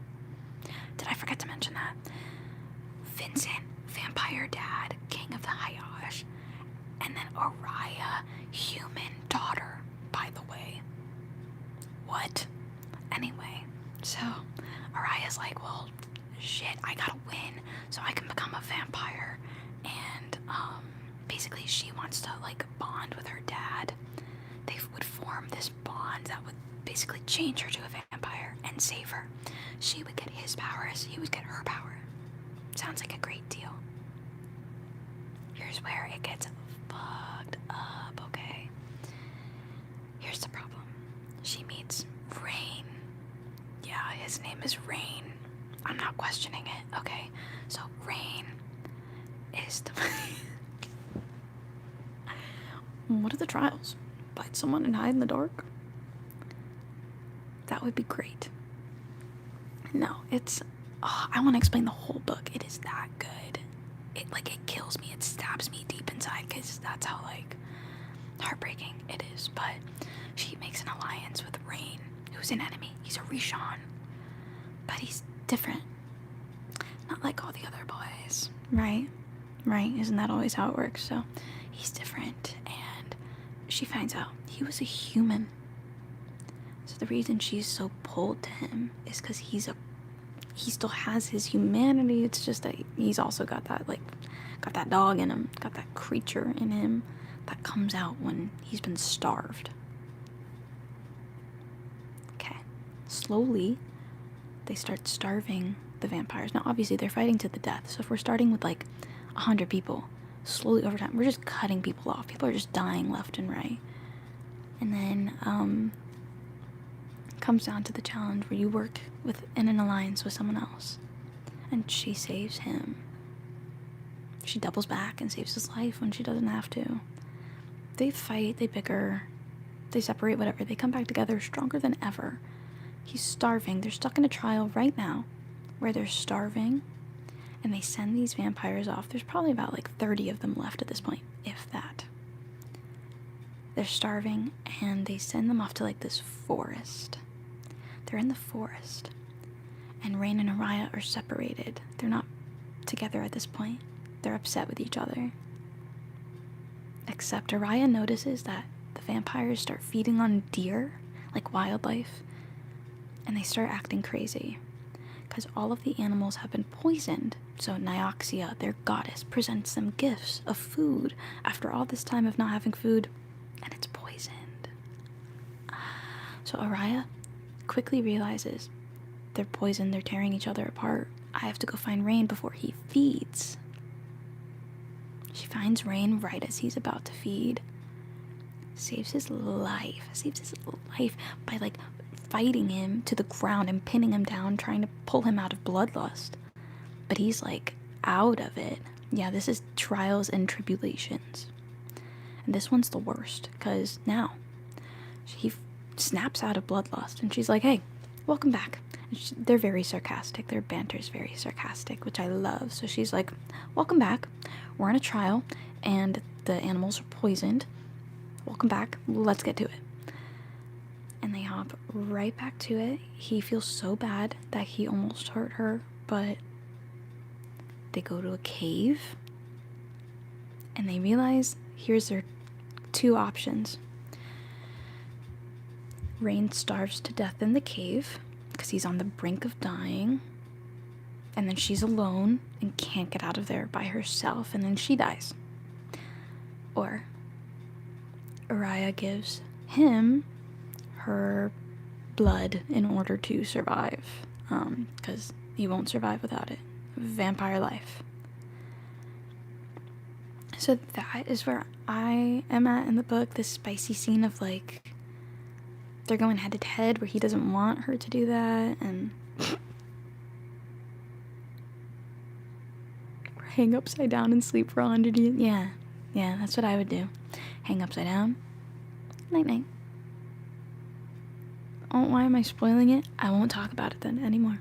Did I forget to mention that? Vincent, vampire dad, king of the Hayash, and then Araya, human daughter, by the way. What? Anyway, so Araya's like, well, shit, I gotta win so I can become a vampire. And, basically she wants to, like, bond with her dad. They would form this bond that would basically change her to a vampire and save her. She would get his powers, he would get her power. Sounds like a great deal. Here's where it gets fucked up, okay? Here's the problem. She meets Rain. Yeah, his name is Rain. I'm not questioning it, okay? So Rain is the... What are the trials? Bite someone and hide in the dark? That would be great. No, it's... Oh, I want to explain the whole book. It is that good. It kills me. It stabs me deep inside, because that's how, like, heartbreaking it is. But she makes an alliance with Rain, who's an enemy. He's a Rishon. But he's different. Not like all the other boys, right? Right? Isn't that always how it works? So he's different, and she finds out he was a human. So the reason she's so pulled to him is because he still has his humanity. It's just that he's also got that, like, got that dog in him, got that creature in him that comes out when he's been starved. Okay. Slowly, they start starving the vampires. Now, obviously, they're fighting to the death. So if we're starting with, like, 100 people, slowly over time, we're just cutting people off. People are just dying left and right. And then, comes down to the challenge where you work in an alliance with someone else, and she saves him. She doubles back and saves his life when she doesn't have to. They fight, they bicker, they separate, whatever. They come back together stronger than ever. He's starving. They're stuck in a trial right now where they're starving, and they send these vampires off. There's probably about, like, 30 of them left at this point, if that. they're starving, and they send them off to like this forest. They're in the forest, and Rain and Araya are separated. They're not together at this point. They're upset with each other. Except Araya notices that the vampires start feeding on deer, like wildlife, and they start acting crazy because all of the animals have been poisoned. So Nioxia, their goddess, presents them gifts of food after all this time of not having food, and it's poisoned. So Araya quickly realizes they're poisoned, they're tearing each other apart. I have to go find Rain before he feeds. She finds Rain right as he's about to feed. Saves his life by like fighting him to the ground and pinning him down, trying to pull him out of bloodlust. But he's like out of it. Yeah, this is trials and tribulations. And this one's the worst, because now he snaps out of bloodlust and she's like, hey, welcome back. They're very sarcastic. Their banter's very sarcastic, which I love. So she's like, welcome back. We're on a trial and the animals are poisoned. Welcome back. Let's get to it. And they hop right back to it. He feels so bad that he almost hurt her, but they go to a cave and they realize here's their two options. Rain starves to death in the cave because he's on the brink of dying, and then she's alone and can't get out of there by herself, and then she dies. Or Araya gives him her blood in order to survive, because he won't survive without it. Vampire life. So that is where I am at in the book, this spicy scene of like they're going head to head where he doesn't want her to do that, and hang upside down and sleep for 100 years. Yeah, that's what I would do. Hang upside down. Night night. Oh, why am I spoiling it? I won't talk about it then anymore.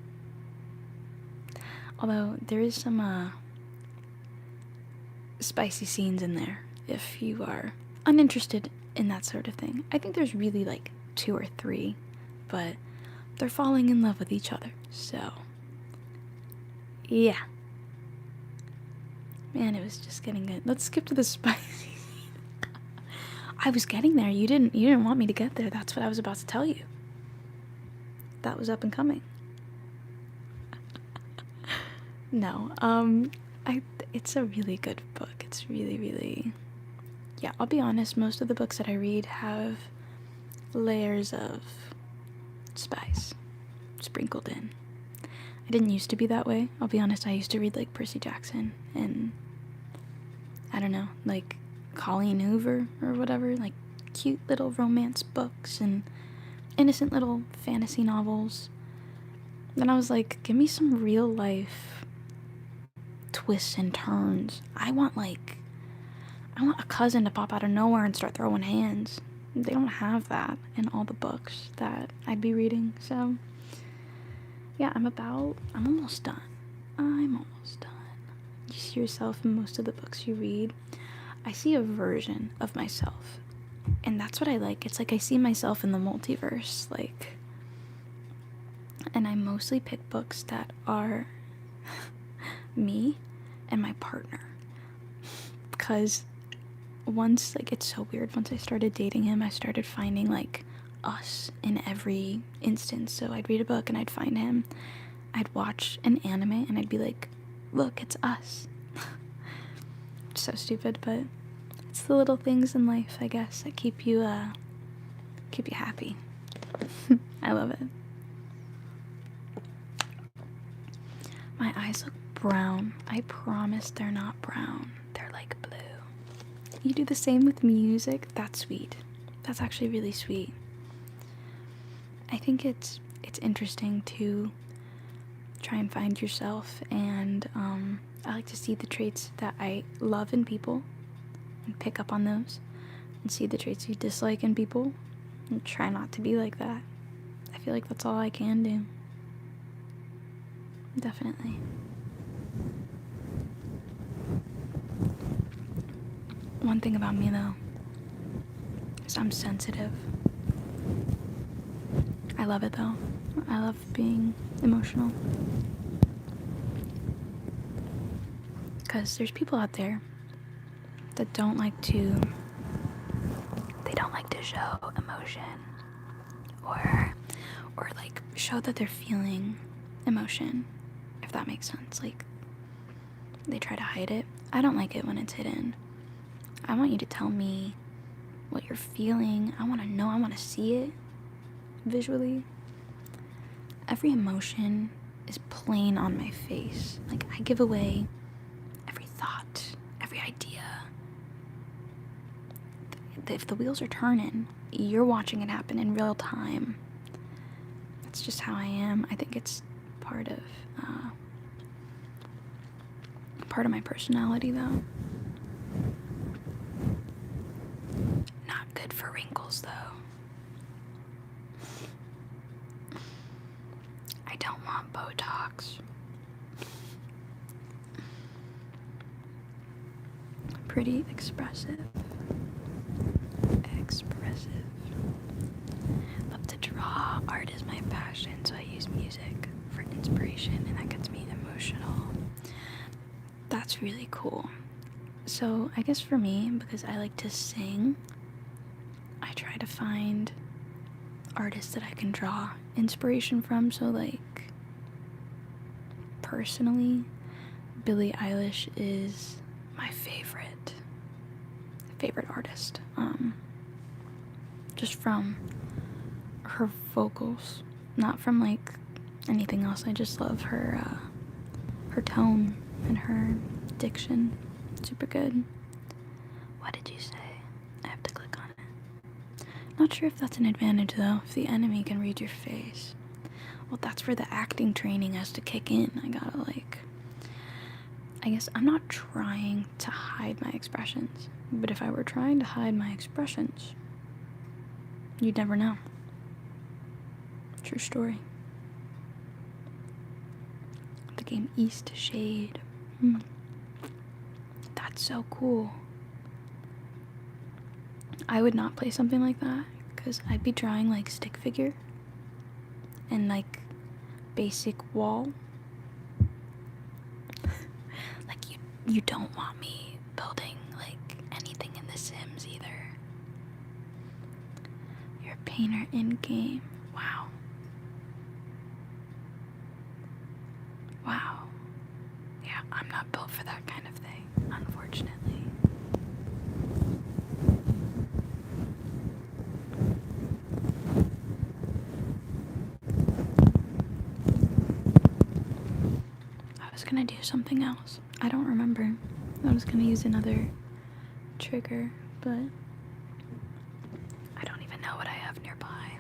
Although there is some spicy scenes in there if you are uninterested in that sort of thing. I think there's really like 2 or 3, but they're falling in love with each other. So yeah. Man, it was just getting good. Let's skip to the spicy scene. I was getting there. You didn't want me to get there. That's what I was about to tell you. That was up and coming. No, it's a really good book. It's really, really, yeah, I'll be honest, most of the books that I read have layers of spice sprinkled in. I didn't used to be that way. I'll be honest, I used to read like Percy Jackson and I don't know, like Colleen Hoover or whatever, like cute little romance books and innocent little fantasy novels. Then I was like, give me some real life twists and turns. I want a cousin to pop out of nowhere and start throwing hands. They don't have that in all the books that I'd be reading. So yeah, I'm almost done. You see yourself in most of the books you read. I see a version of myself, and that's what I like. It's like I see myself in the multiverse, like, and I mostly pick books that are me and my partner, because once, like, it's so weird, once I started dating him, I started finding like us in every instance. So I'd read a book and I'd find him, I'd watch an anime and I'd be like, look, it's us. So stupid, but it's the little things in life, I guess, that keep you happy. I love it. My eyes look brown. I promise they're not brown. They're like blue. You do the same with music. That's sweet. That's actually really sweet. I think it's interesting to try and find yourself, and I like to see the traits that I love in people and pick up on those, and see the traits you dislike in people and try not to be like that. I feel like that's all I can do. Definitely. One thing about me though, I'm sensitive. I love it though. I love being emotional. Because there's people out there that don't like to show emotion or like show that they're feeling emotion, if that makes sense. Like, they try to hide it. I don't like it when it's hidden. I want you to tell me what you're feeling. I want to know. I want to see it visually. Every emotion is plain on my face. Like, I give away every thought, every idea. If the wheels are turning, you're watching it happen in real time. That's just how I am. I think it's part of my personality, though. Not good for wrinkles, though. I don't want Botox. Pretty expressive. Love to draw. Art is my passion, so I use music for inspiration, and that gets me emotional. That's really cool. So I guess for me, because I like to sing, I try to find artists that I can draw inspiration from. So, like, personally, Billie Eilish is my favorite artist. Just from her vocals, not from like anything else. I just love her tone and her diction. Super good. What did you say? I have to click on it. Not sure if that's an advantage though, if the enemy can read your face. Well, that's where the acting training has to kick in. I guess I'm not trying to hide my expressions, but if I were trying to hide my expressions, you'd never know. True story. The game East Shade. That's so cool. I would not play something like that, because I'd be drawing like stick figure and like basic wall. Like, you don't want me building like anything in The Sims either. You're a painter in game. Wow. Yeah, I'm not built for that kind of thing, unfortunately. I was gonna do something else. I don't remember. I was gonna use another trigger, but I don't even know what I have nearby.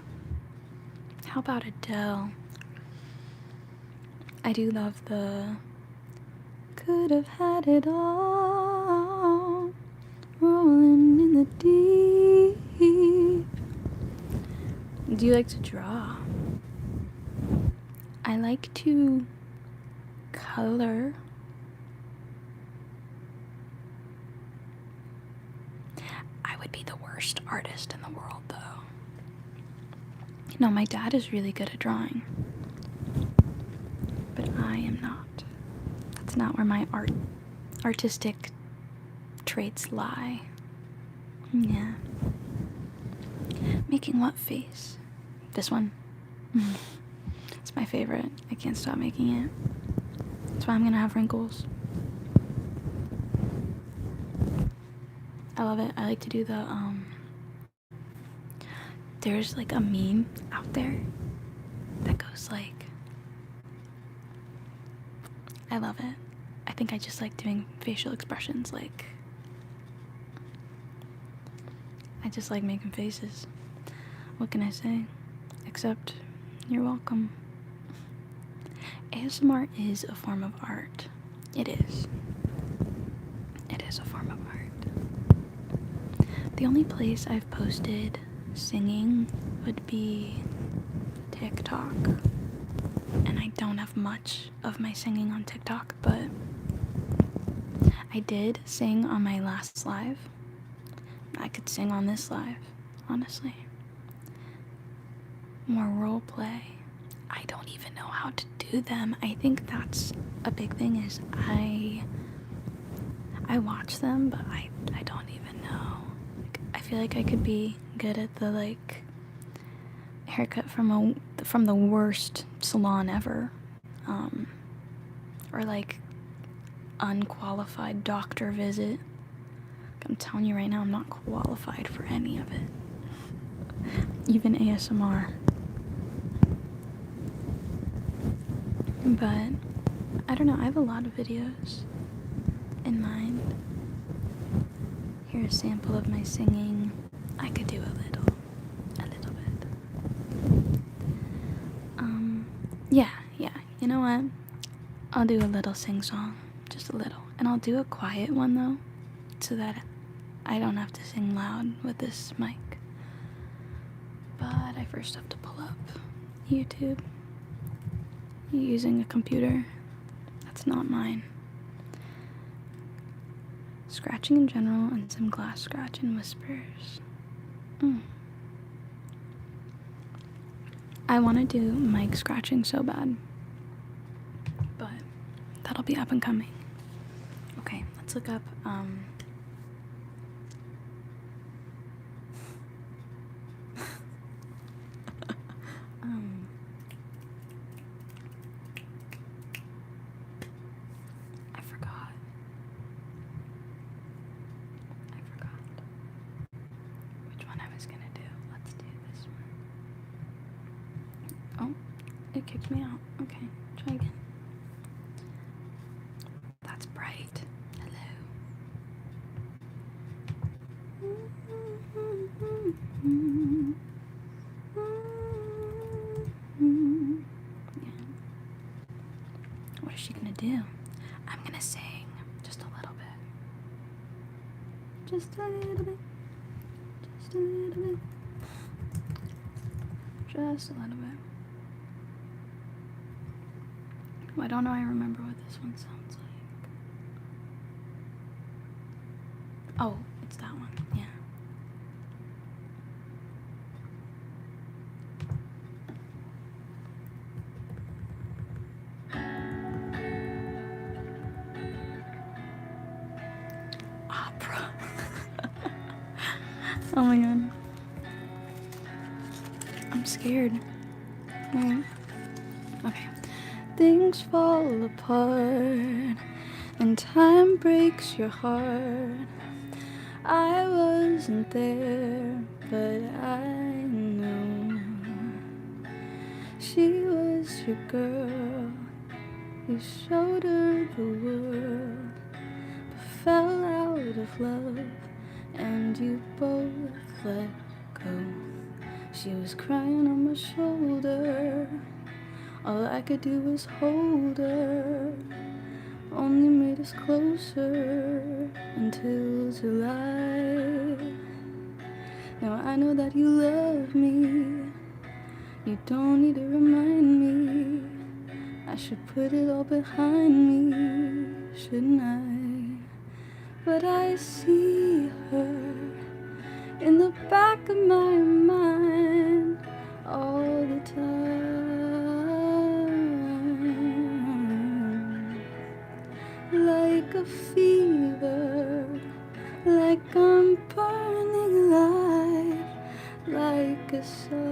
How about Adele? I do love the could have had it all, rolling in the deep. Do you like to draw? I like to color. I would be the worst artist in the world, though. No, my dad is really good at drawing, but I am not. That's not where my artistic traits lie. Yeah. Making what face? This one? It's my favorite. I can't stop making it. That's why I'm gonna have wrinkles. I love it. I like to do the, there's like a meme out there that goes like, I love it. I think I just like doing facial expressions. Like, I just like making faces. What can I say? Except, you're welcome. ASMR is a form of art. It is. It is a form of art. The only place I've posted singing would be TikTok. And I don't have much of my singing on TikTok, but I did sing on my last live. I could sing on this live. honestly. More role play. I don't even know how to do them. I think that's a big thing is I watch them, but I don't even know. Like, I feel like I could be good at the like haircut from the worst salon ever, or like unqualified doctor visit. I'm telling you right now, I'm not qualified for any of it. Even ASMR. But I don't know, I have a lot of videos in mind. Here's a sample of my singing. I could do a little bit. Yeah, you know what? I'll do a little sing-song, just a little. And I'll do a quiet one though, so that I don't have to sing loud with this mic. But I first have to pull up YouTube. Using a computer. That's not mine. Scratching in general and some glass scratch and whispers. I want to do mic scratching so bad. But that'll be up and coming. Okay, let's look up, I forgot which one I was gonna do. Let's do this one. Oh, it kicked me out. Okay, try again. That's bright. Hello. Yeah. What is she gonna do? I'm gonna sing just a little bit. Just a little bit. Just a little bit. Just a little bit. Why don't I remember what this one sounds like? Oh, it's that one, yeah. Opera. Oh my god. I'm scared. Wait. Okay. Things fall apart and time breaks your heart. I wasn't there, but I know she was your girl. You showed her the world, but fell out of love, and you both let go. She was crying on my shoulder. All I could do was hold her. Only made us closer until July. Now I know that you love me. You don't need to remind me. I should put it all behind me, shouldn't I? But I see her in the back of my mind all the time. Like a fever, like I'm burning alive, like a sun.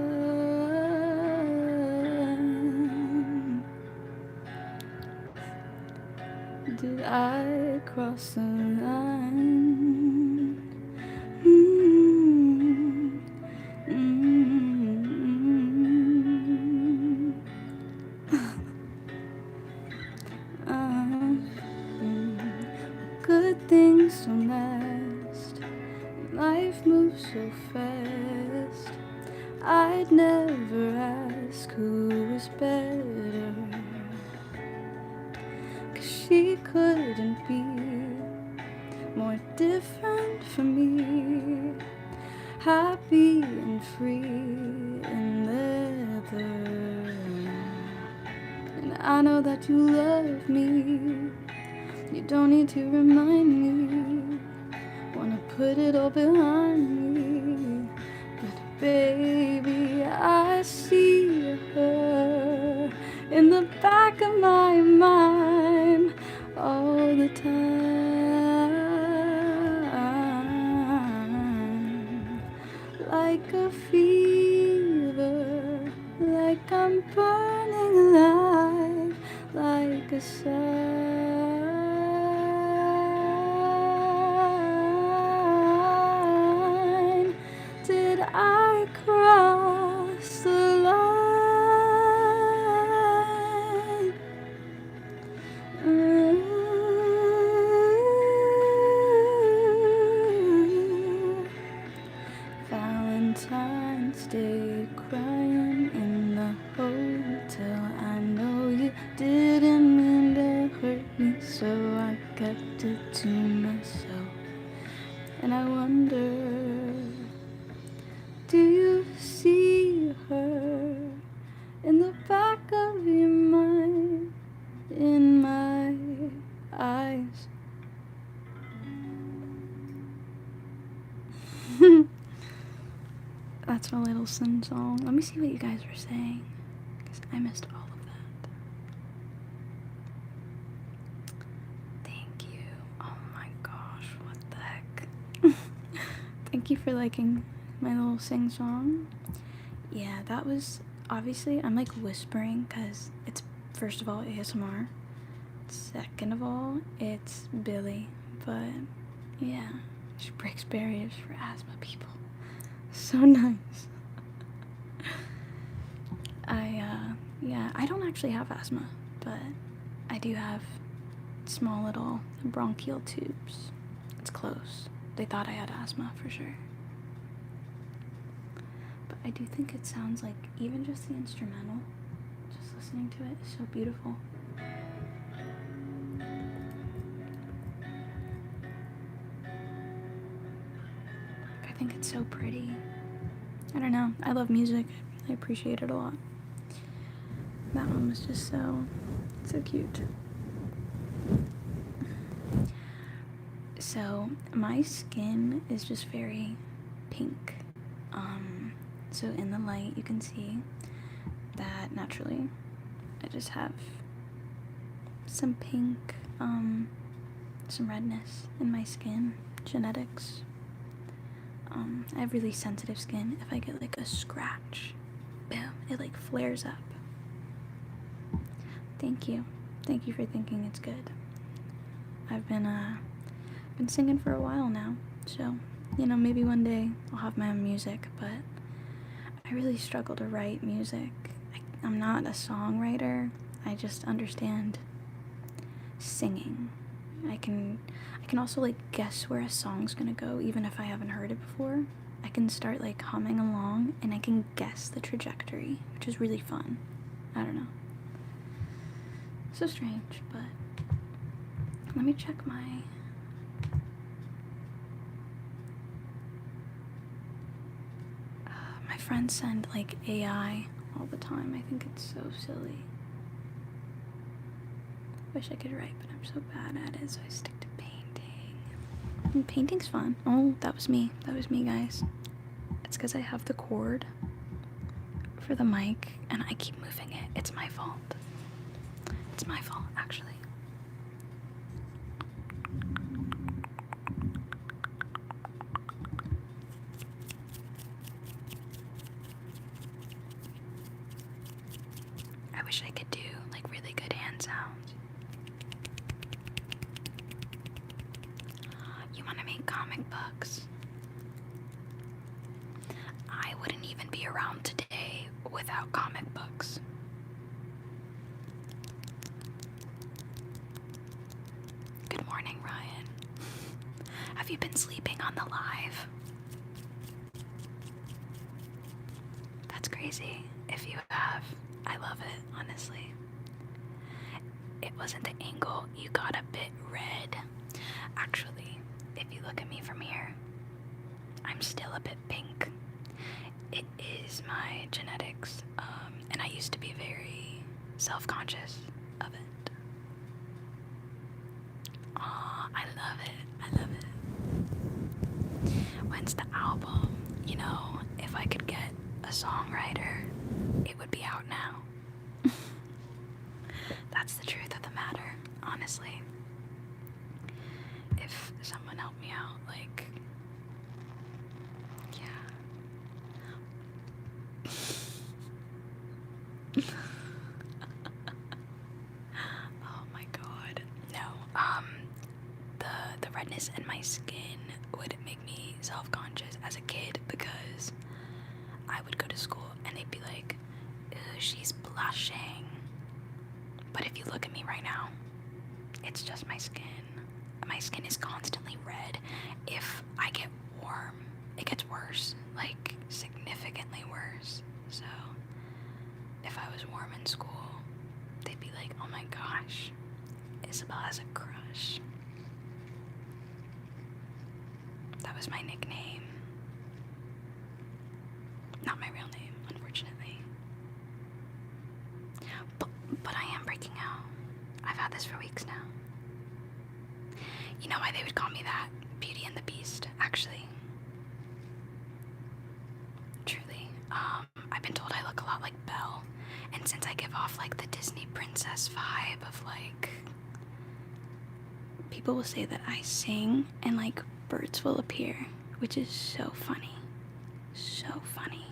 Did I cross the line? Good things don't last. Life moves so fast. I'd never ask who was better, 'cause she couldn't be more different from me. Happy and free in leather. And I know that you love me. You don't need to remind me. Wanna put it all behind me, Baby, I see her in the back of my mind all the time. Like a fever, like I'm burning alive, like a sign. Did I cross the line? Valentine's Day, crying in the hotel. I know you didn't mean to hurt me, so I kept it to myself. And I wonder, do you see her in the back of your mind, in my eyes? That's my little sing song. Let me see what you guys were saying, because I missed all of that. Thank you. Oh my gosh, what the heck. Thank you for liking my little sing song. Yeah, that was, obviously, I'm like whispering because it's, first of all, ASMR. Second of all, it's Billy. But yeah, she breaks barriers for asthma people. So nice. I don't actually have asthma, but I do have small little bronchial tubes. It's close. They thought I had asthma for sure. But I do think it sounds like, even just the instrumental, just listening to it is so beautiful. I think it's so pretty. I don't know. I love music. I appreciate it a lot. That one was just so cute. So my skin is just very pink. So in the light you can see that naturally I just have some pink, some redness in my skin. Genetics. I have really sensitive skin. If I get like a scratch, boom, it like flares up. Thank you for thinking it's good. I've been singing for a while now, so maybe one day I'll have my own music, but I really struggle to write music. I'm not a songwriter. I just understand singing. I can also like guess where a song's gonna go even if I haven't heard it before. I can start like humming along and I can guess the trajectory, which is really fun. I don't know. So strange, but let me check my friends send like AI all the time. I think it's so silly. Wish I could write, but I'm so bad at it, so I stick to painting. And painting's fun. Oh, that was me, guys. It's because I have the cord for the mic and I keep moving it. It's my fault. It's my fault, actually. I wish I could do like really good hand sounds. You want to make comic books? I wouldn't even be around today without comic books. Good morning, Ryan. Have you been sleeping on the live? That's crazy. If you have, I love it, honestly. It wasn't the angle. You got a bit red. Actually, if you look at me from here, I'm still a bit pink. It is my genetics, and I used to be very self-conscious of it. Aw, I love it. I love it. When's the album? If I could get songwriter, it would be out now. That's the truth of the matter, honestly. If someone helped me out, like, yeah. Oh my god. No, the redness in my skin would make me self-conscious as a kid because I would go to school and they'd be like, "Ooh, she's blushing." But if you look at me right now, it's just my skin. My skin is constantly red. If I get warm, it gets worse, like significantly worse. So if I was warm in school, they'd be like, "Oh my gosh, Isabel has a crush." That was my nickname. Not my real name, unfortunately. But I am breaking out. I've had this for weeks now. You know why they would call me that? Beauty and the Beast, actually. Truly. I've been told I look a lot like Belle. And since I give off like the Disney princess vibe of like... People will say that I sing and like birds will appear, which is so funny. So funny.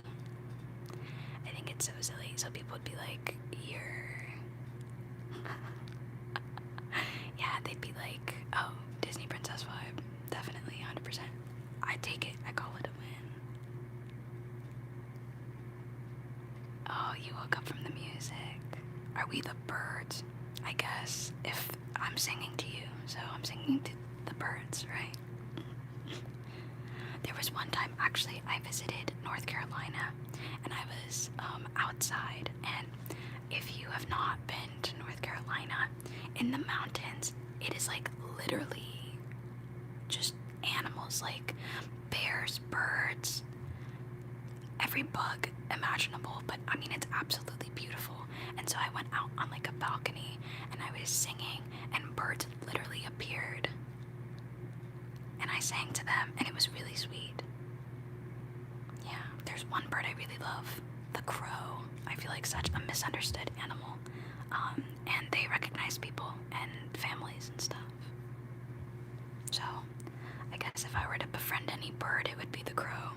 I think it's so silly. So people would be like, "You're..." Yeah, they'd be like, "Oh, Disney princess vibe. Definitely, 100%. I take it. I call it a win." Oh, you woke up from the music. Are we the birds? I guess, if I'm singing to you, so I'm singing to the birds, right? There was one time, actually, I visited North Carolina, and I was outside, and if you have not been to North Carolina, in the mountains, it is like literally just animals, like bears, birds, every bug imaginable, but I mean, it's absolutely beautiful. And so I went out on like a balcony, and I was singing, and birds literally appeared. And I sang to them, and it was really sweet. Yeah, there's one bird I really love, the crow. I feel like such a misunderstood animal. And they recognize people and families and stuff. So, I guess if I were to befriend any bird, it would be the crow.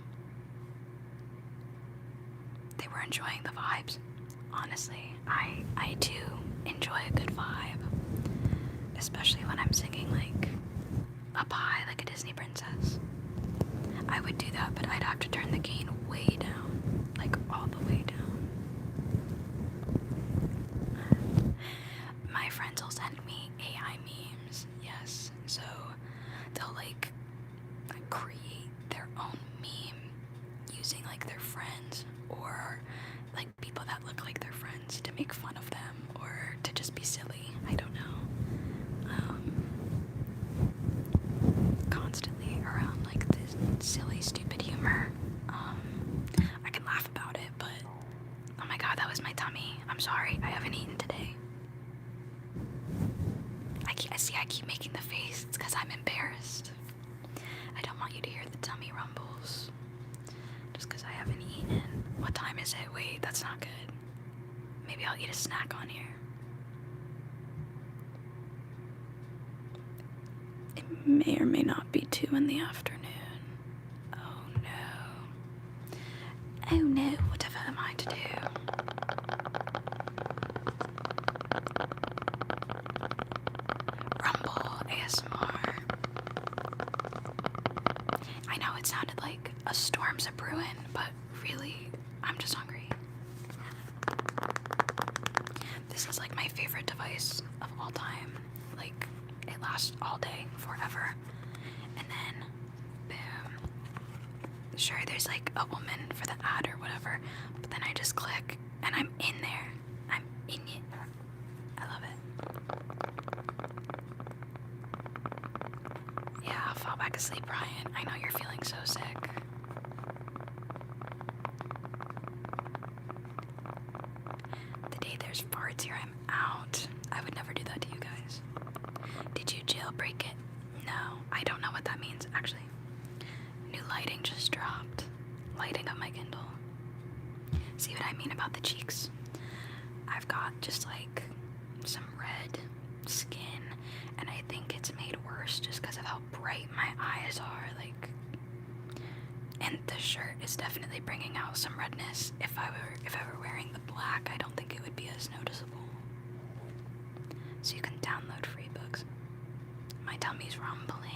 They were enjoying the vibes. Honestly, I too enjoy a good vibe. Especially when I'm singing like up high like a Disney princess. I would do that, but I'd have to turn the gain way down. Like all the way down. My friends will send me AI memes, yes. So they'll like create their own meme using like their friends or like people that look like their friends to make fun of them or to just be silly. I don't know. Constantly around like this silly, stupid humor. I can laugh about it, but oh my god, that was my tummy. I'm sorry, I haven't eaten today. I keep making the face. It's because I'm embarrassed. I don't want you to hear the tummy rumbles. Just because I haven't eaten. What time is it? Wait, that's not good. Maybe I'll eat a snack on here. It may or may not be 2 in the afternoon. Oh no. Oh no, whatever am I to do? Rumble ASMR. I know it sounded like a storm's a brewing, but really, I'm just hungry. This is like my favorite device of all time. Like, it lasts all day, forever. And then, boom. Sure, there's like a woman for the ad or whatever, but then I just click and I'm in there. I'm in it. I love it. Yeah, fall back asleep, Ryan. I know you're feeling so sick. The day there's farts here, I'm out. I would never do that to you guys. Did you jailbreak it? No, I don't know what that means, actually. New lighting just dropped. Lighting of my Kindle. See what I mean about the cheeks? I've got just like some red skin, and I think it's made worse just because of how bright my eyes are. Like, and the shirt is definitely bringing out some redness. If I were wearing the black, I don't think it would be as noticeable. So you can download free books. My tummy's rumbling.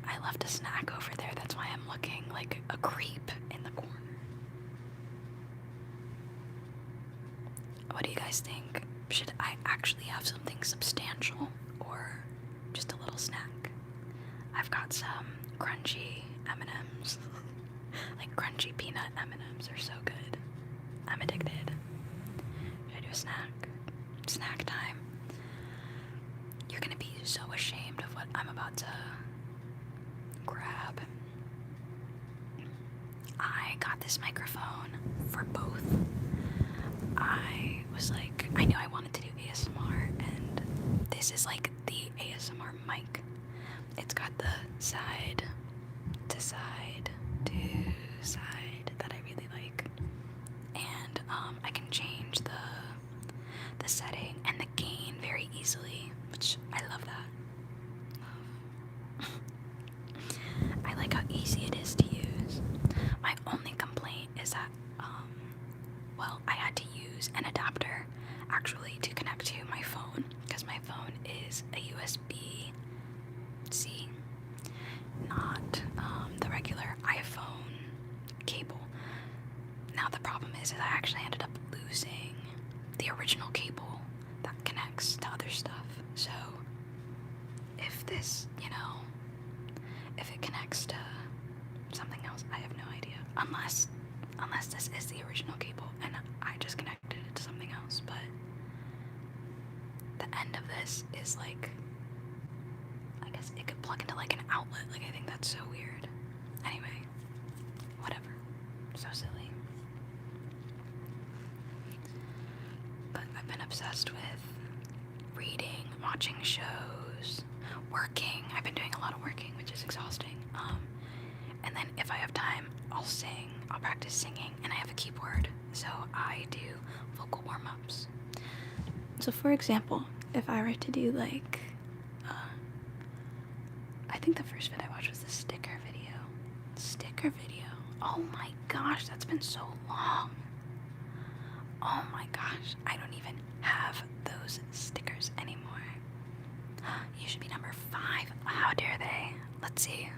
I left a snack over there, that's why I'm looking like a creep in the corner. What do you guys think? Should I actually have something substantial or just a little snack? I've got some crunchy M&Ms. Like crunchy peanut M&Ms are so good. I'm addicted. Should I do a snack? Snack time. You're gonna be so ashamed of what I'm about to grab. I got this microphone for both. I was like, I knew I wanted to do ASMR, and this is like the ASMR mic. It's got the side to side to side that I really like, and I can change the setting and the gain very easily, which I love that. I like how easy it is to use. My only complaint is that, well, I had to use an adapter actually to connect to my phone because my phone is a USB-C, not the regular iPhone cable. Now the problem is I actually ended up losing the original cable that connects to other stuff. So if this, if it connects to something else, I have no idea. Unless this is the original cable and I just connected it to something else. But the end of this is like, I guess it could plug into like an outlet. Like, I think that's so weird. Anyway, whatever. So silly. But I've been obsessed with reading, watching shows, working. I've been doing a lot of working, which is exhausting. And then if I have time, I'll sing. I'll practice singing, and I have a keyboard, so I do vocal warm-ups. So for example, if I were to do like, I think the first vid I watched was the sticker video. Sticker video. Oh my gosh, that's been so long. Oh my gosh, I don't even have those stickers anymore. You should be number 5. How dare they? Let's see.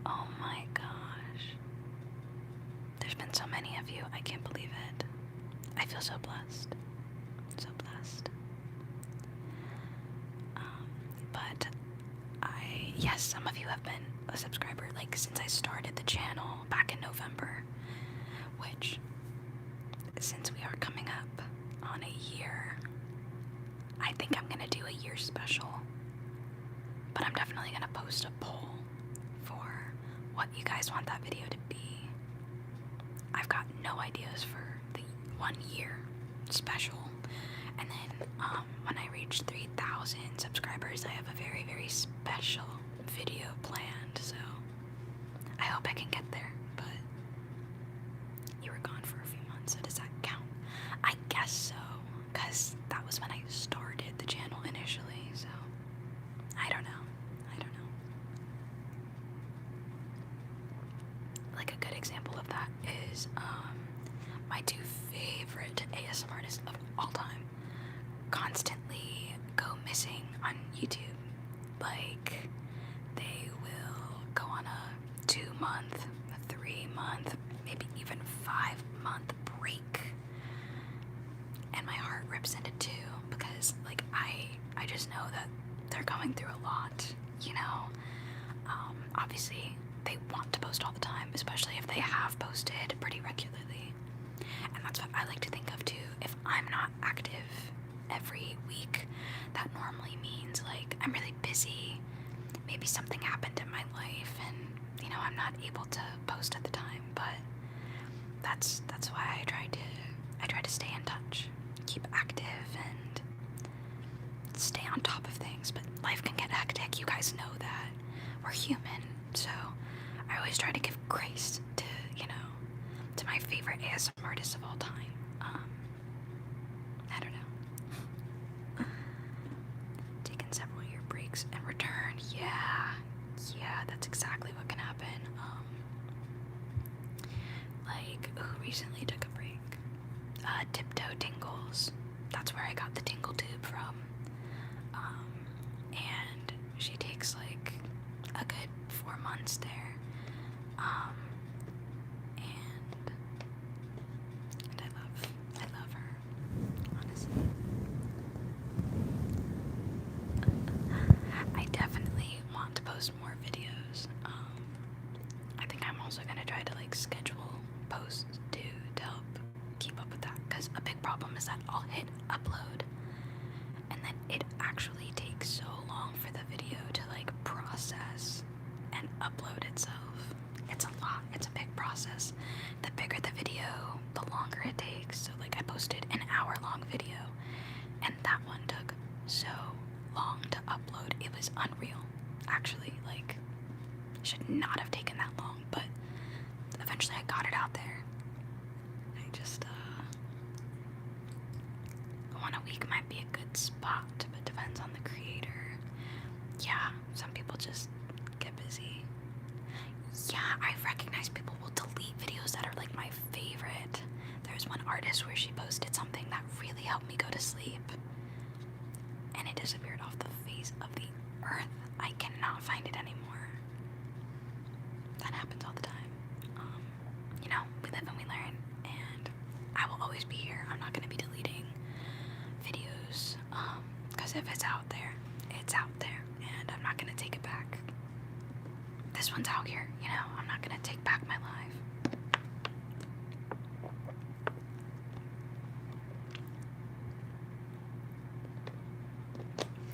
Oh my gosh. There's been so many of you. I can't believe it. I feel so blessed. So blessed. But yes, some of you have been a subscriber, like, since I started the channel back in November, which, since we are coming up on a year, I think I'm gonna do a year special. But I'm definitely gonna post a poll for what you guys want that video to be. I've got no ideas for the 1 year special. And then when I reach 3,000 subscribers, I have a very, very special video planned. So I hope I can get there. But you were gone for a few months, so does that count? I guess so, because that was when I started the channel initially. So I don't know. Like, a good example of that is my 2 favorite ASMR artists of all time constantly go missing on YouTube. Like, they will go on a 2-month, a 3-month, maybe even 5-month break, and my heart rips into 2 because, like, I just know that they're going through a lot, obviously they want to post all the time, especially if they have posted pretty regularly. And that's what I like to think of too. If I'm not active every week, that normally means, like, I'm really busy. Maybe something happened in my life and, I'm not able to post at the time. But that's why I try to stay in touch, keep active, and stay on top of things. But life can get hectic. You guys guys know that we're human, so I always try to give grace to, to my favorite ASMR artist of all time. I don't know. Taking several year breaks and return. Yeah, that's exactly what can happen. Like, who recently took a break? Tiptoe Tingles. That's where I got the tingle tube from. And she takes like a good 4 months there. And I love her, honestly. I definitely want to post more videos. I think I'm also gonna try to like schedule posts too to help keep up with that, because a big problem is that I'll hit upload and then it actually takes so long for the video to like process and upload itself. It's a lot. It's a big process. The bigger the video, the longer it takes. So like I posted an hour-long video and that one took so long to upload. It was unreal. Actually, like, should not have taken that long, but eventually I got it out there. I just, 1 a week might be a good spot, but depends on the creator. Yeah, some people just get busy. Yeah, I recognize people will delete videos that are like my favorite. There's one artist where she posted something that really helped me go to sleep, and it disappeared off the face of the earth. I cannot find it anymore. That happens all the time. We live and we learn, and I will always be here. I'm not going to be deleting videos, because if it's out there, it's out there, and I'm not going to take it back. This one's out here, I'm not going to take back my life.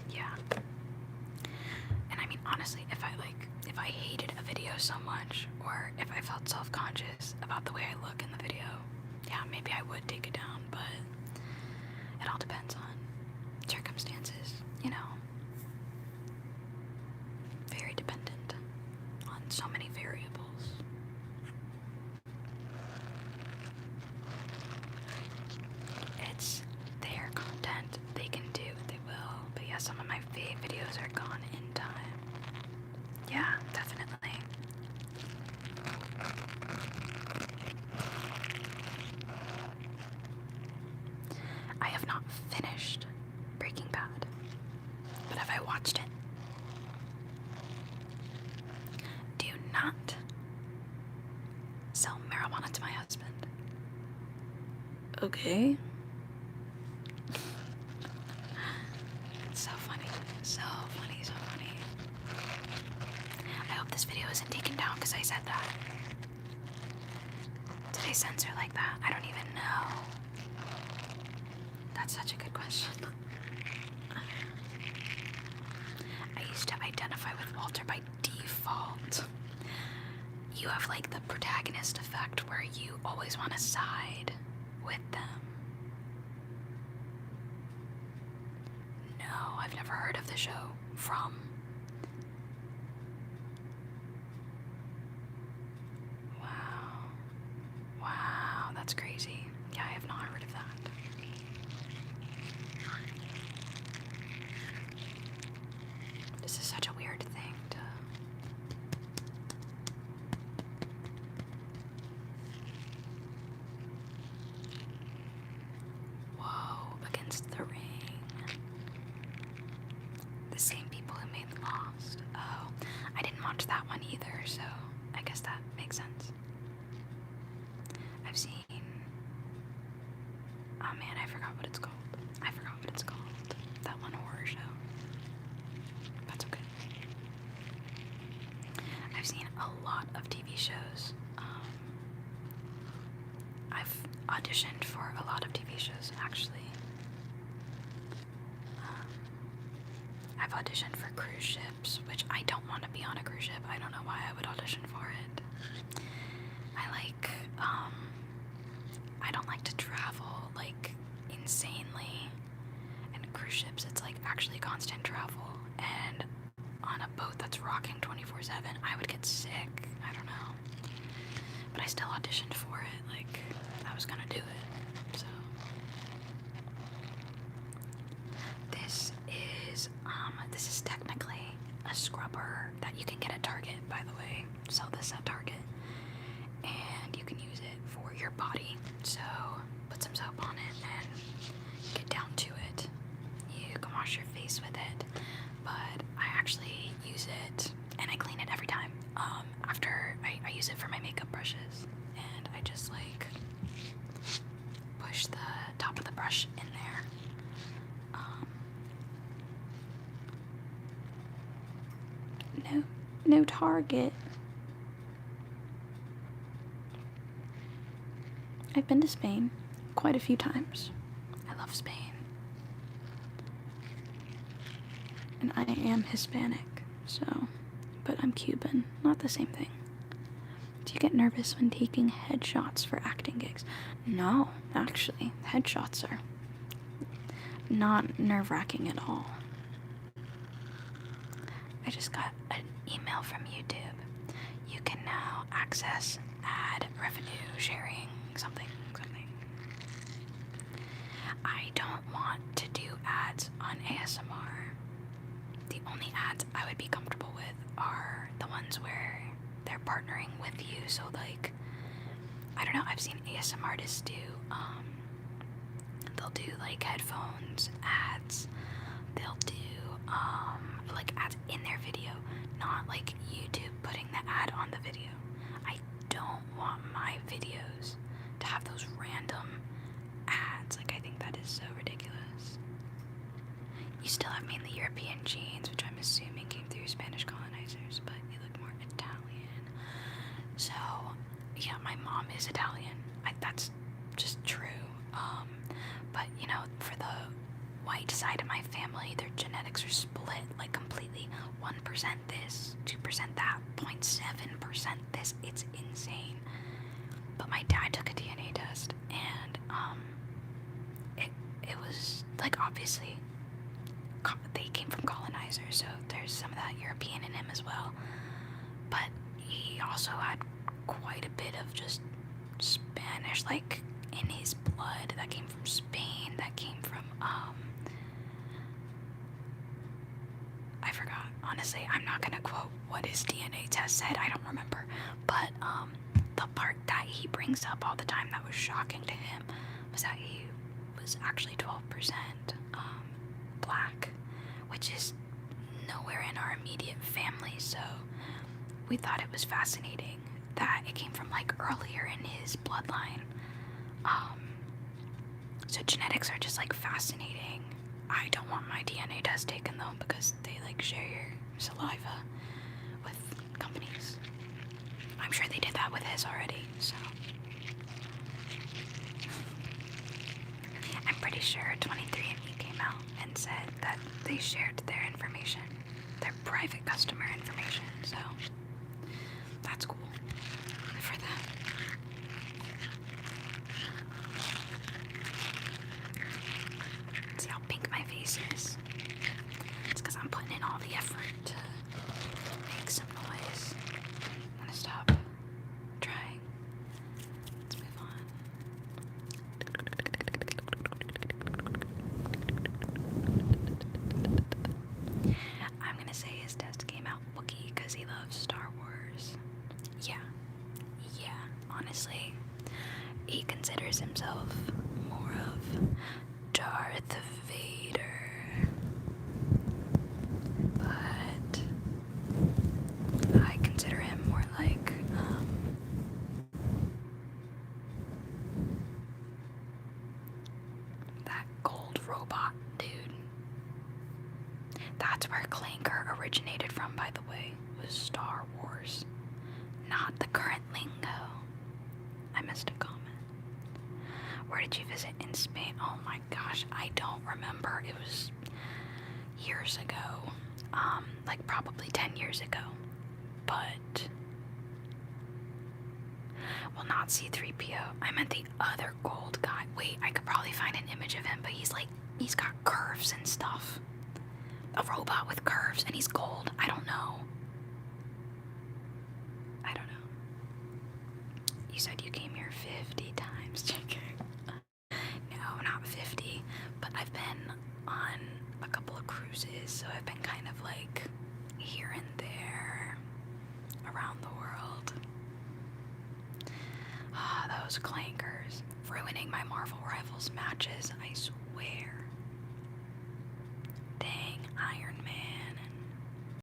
Yeah. And I mean, honestly, if I hated a video so much, or if I felt self-conscious about the way I look in the video, yeah, maybe I would take it down, but it all depends on circumstances, Very dependent on so many variables. It's their content. They can do what they will. But yeah, some of my fave videos are gone in time. Yeah, definitely. I have not finished Breaking Bad, but have I watched it? Do not sell marijuana to my husband. Okay. It's so funny. So funny, so funny. I hope this video isn't taken down because I said that. Did I censor like that? I don't even know. That's such a good question. I used to identify with Walter by default. You have like the protagonist effect where you always want to side with them. No, I've never heard of the show. From? Wow, that's crazy. Yeah, I have not heard of that. This is such a weird thing to... Whoa, Against the Ring. The same people who made Lost. Oh, I didn't watch that one either, so I guess that makes sense. I've seen... Oh man, I forgot what it's called. That one horror show. That's okay. I've seen a lot of TV shows. I've auditioned for a lot of TV shows, actually. I've auditioned for cruise ships, which I don't want to be on a cruise ship. I don't know why I would audition for it. I don't like to travel, like, insanely. And cruise ships, it's, like, actually constant travel. And on a that's rocking 24/7, I would get sick. I don't know. But I still auditioned for it. Like, I was gonna do it. So this is technically a scrubber that you can get at Target, by the way. Sell this at Target. And you can use it for your body. So put some soap on it and get down to it. You can wash your face with it. But I actually use it and I clean it every time. After I use it for my makeup brushes. And I just like push the top of the brush in there. No Target. I've been to Spain quite a few times. I love Spain. And I am Hispanic, so, but I'm Cuban. Not the same thing. Do you get nervous when taking headshots for acting gigs? No, actually, headshots are not nerve-wracking at all. I just got an email from YouTube. You can now access ad revenue sharing something. I don't want to do ads on ASMR. The only ads I would be comfortable with are the ones where they're partnering with you. So like, I don't know, I've seen ASMR artists do, they'll do like headphones ads. They'll do like ads in their video, not like YouTube putting the ad on the video. I don't want my videos to have those random ads. Like, I think that is so ridiculous. You still have mainly European genes, which I'm assuming came through Spanish colonizers, but you look more Italian. So yeah, my mom is Italian. That's just true. But you know, for the white side of my family, their genetics are split like completely. 1% this, 2% that, 0.7% this. It's insane. But my dad took a DNA test, and it was like, obviously they came from colonizers, so there's some of that European in him as well. But he also had quite a bit of just Spanish, like, in his blood. That came from Spain. That came from I forgot. Honestly, I'm not gonna quote what his DNA test said. I don't remember. But the part that he brings up all the time that was shocking to him was that he was actually 12% black, which is nowhere in our immediate family. So we thought it was fascinating that it came from like earlier in his bloodline. So genetics are just like fascinating. I don't want my DNA test taken though, because they like share your saliva with companies. I'm sure they did that with his already, so. I'm pretty sure 23andMe came out and said that they shared their information, their private customer information, so that's cool for them. See how pink my face is? It's because I'm putting in all the effort to make some noise. I'm gonna stop trying. Let's move on. I'm gonna say his test came out Wookiee because he loves Star Wars. Yeah, honestly, he considers himself more of Darth Vader, but I consider him more like that gold robot dude. That's where Clanker originated from, by the way, was Star Wars, not the current lingo. I missed a comment. Where did you visit in Spain? Oh my gosh, I don't remember. It was years ago. Like probably 10 years ago. But, well, not C-3PO. I meant the other gold guy. Wait, I could probably find an image of him, but he's got curves and stuff. A robot with curves, and he's gold. I don't know. You said you came here 50 times, JK. No, not 50, but I've been on a couple of cruises, so I've been kind of like here and there around the world. Ah, those clankers. Ruining my Marvel Rivals matches, I swear.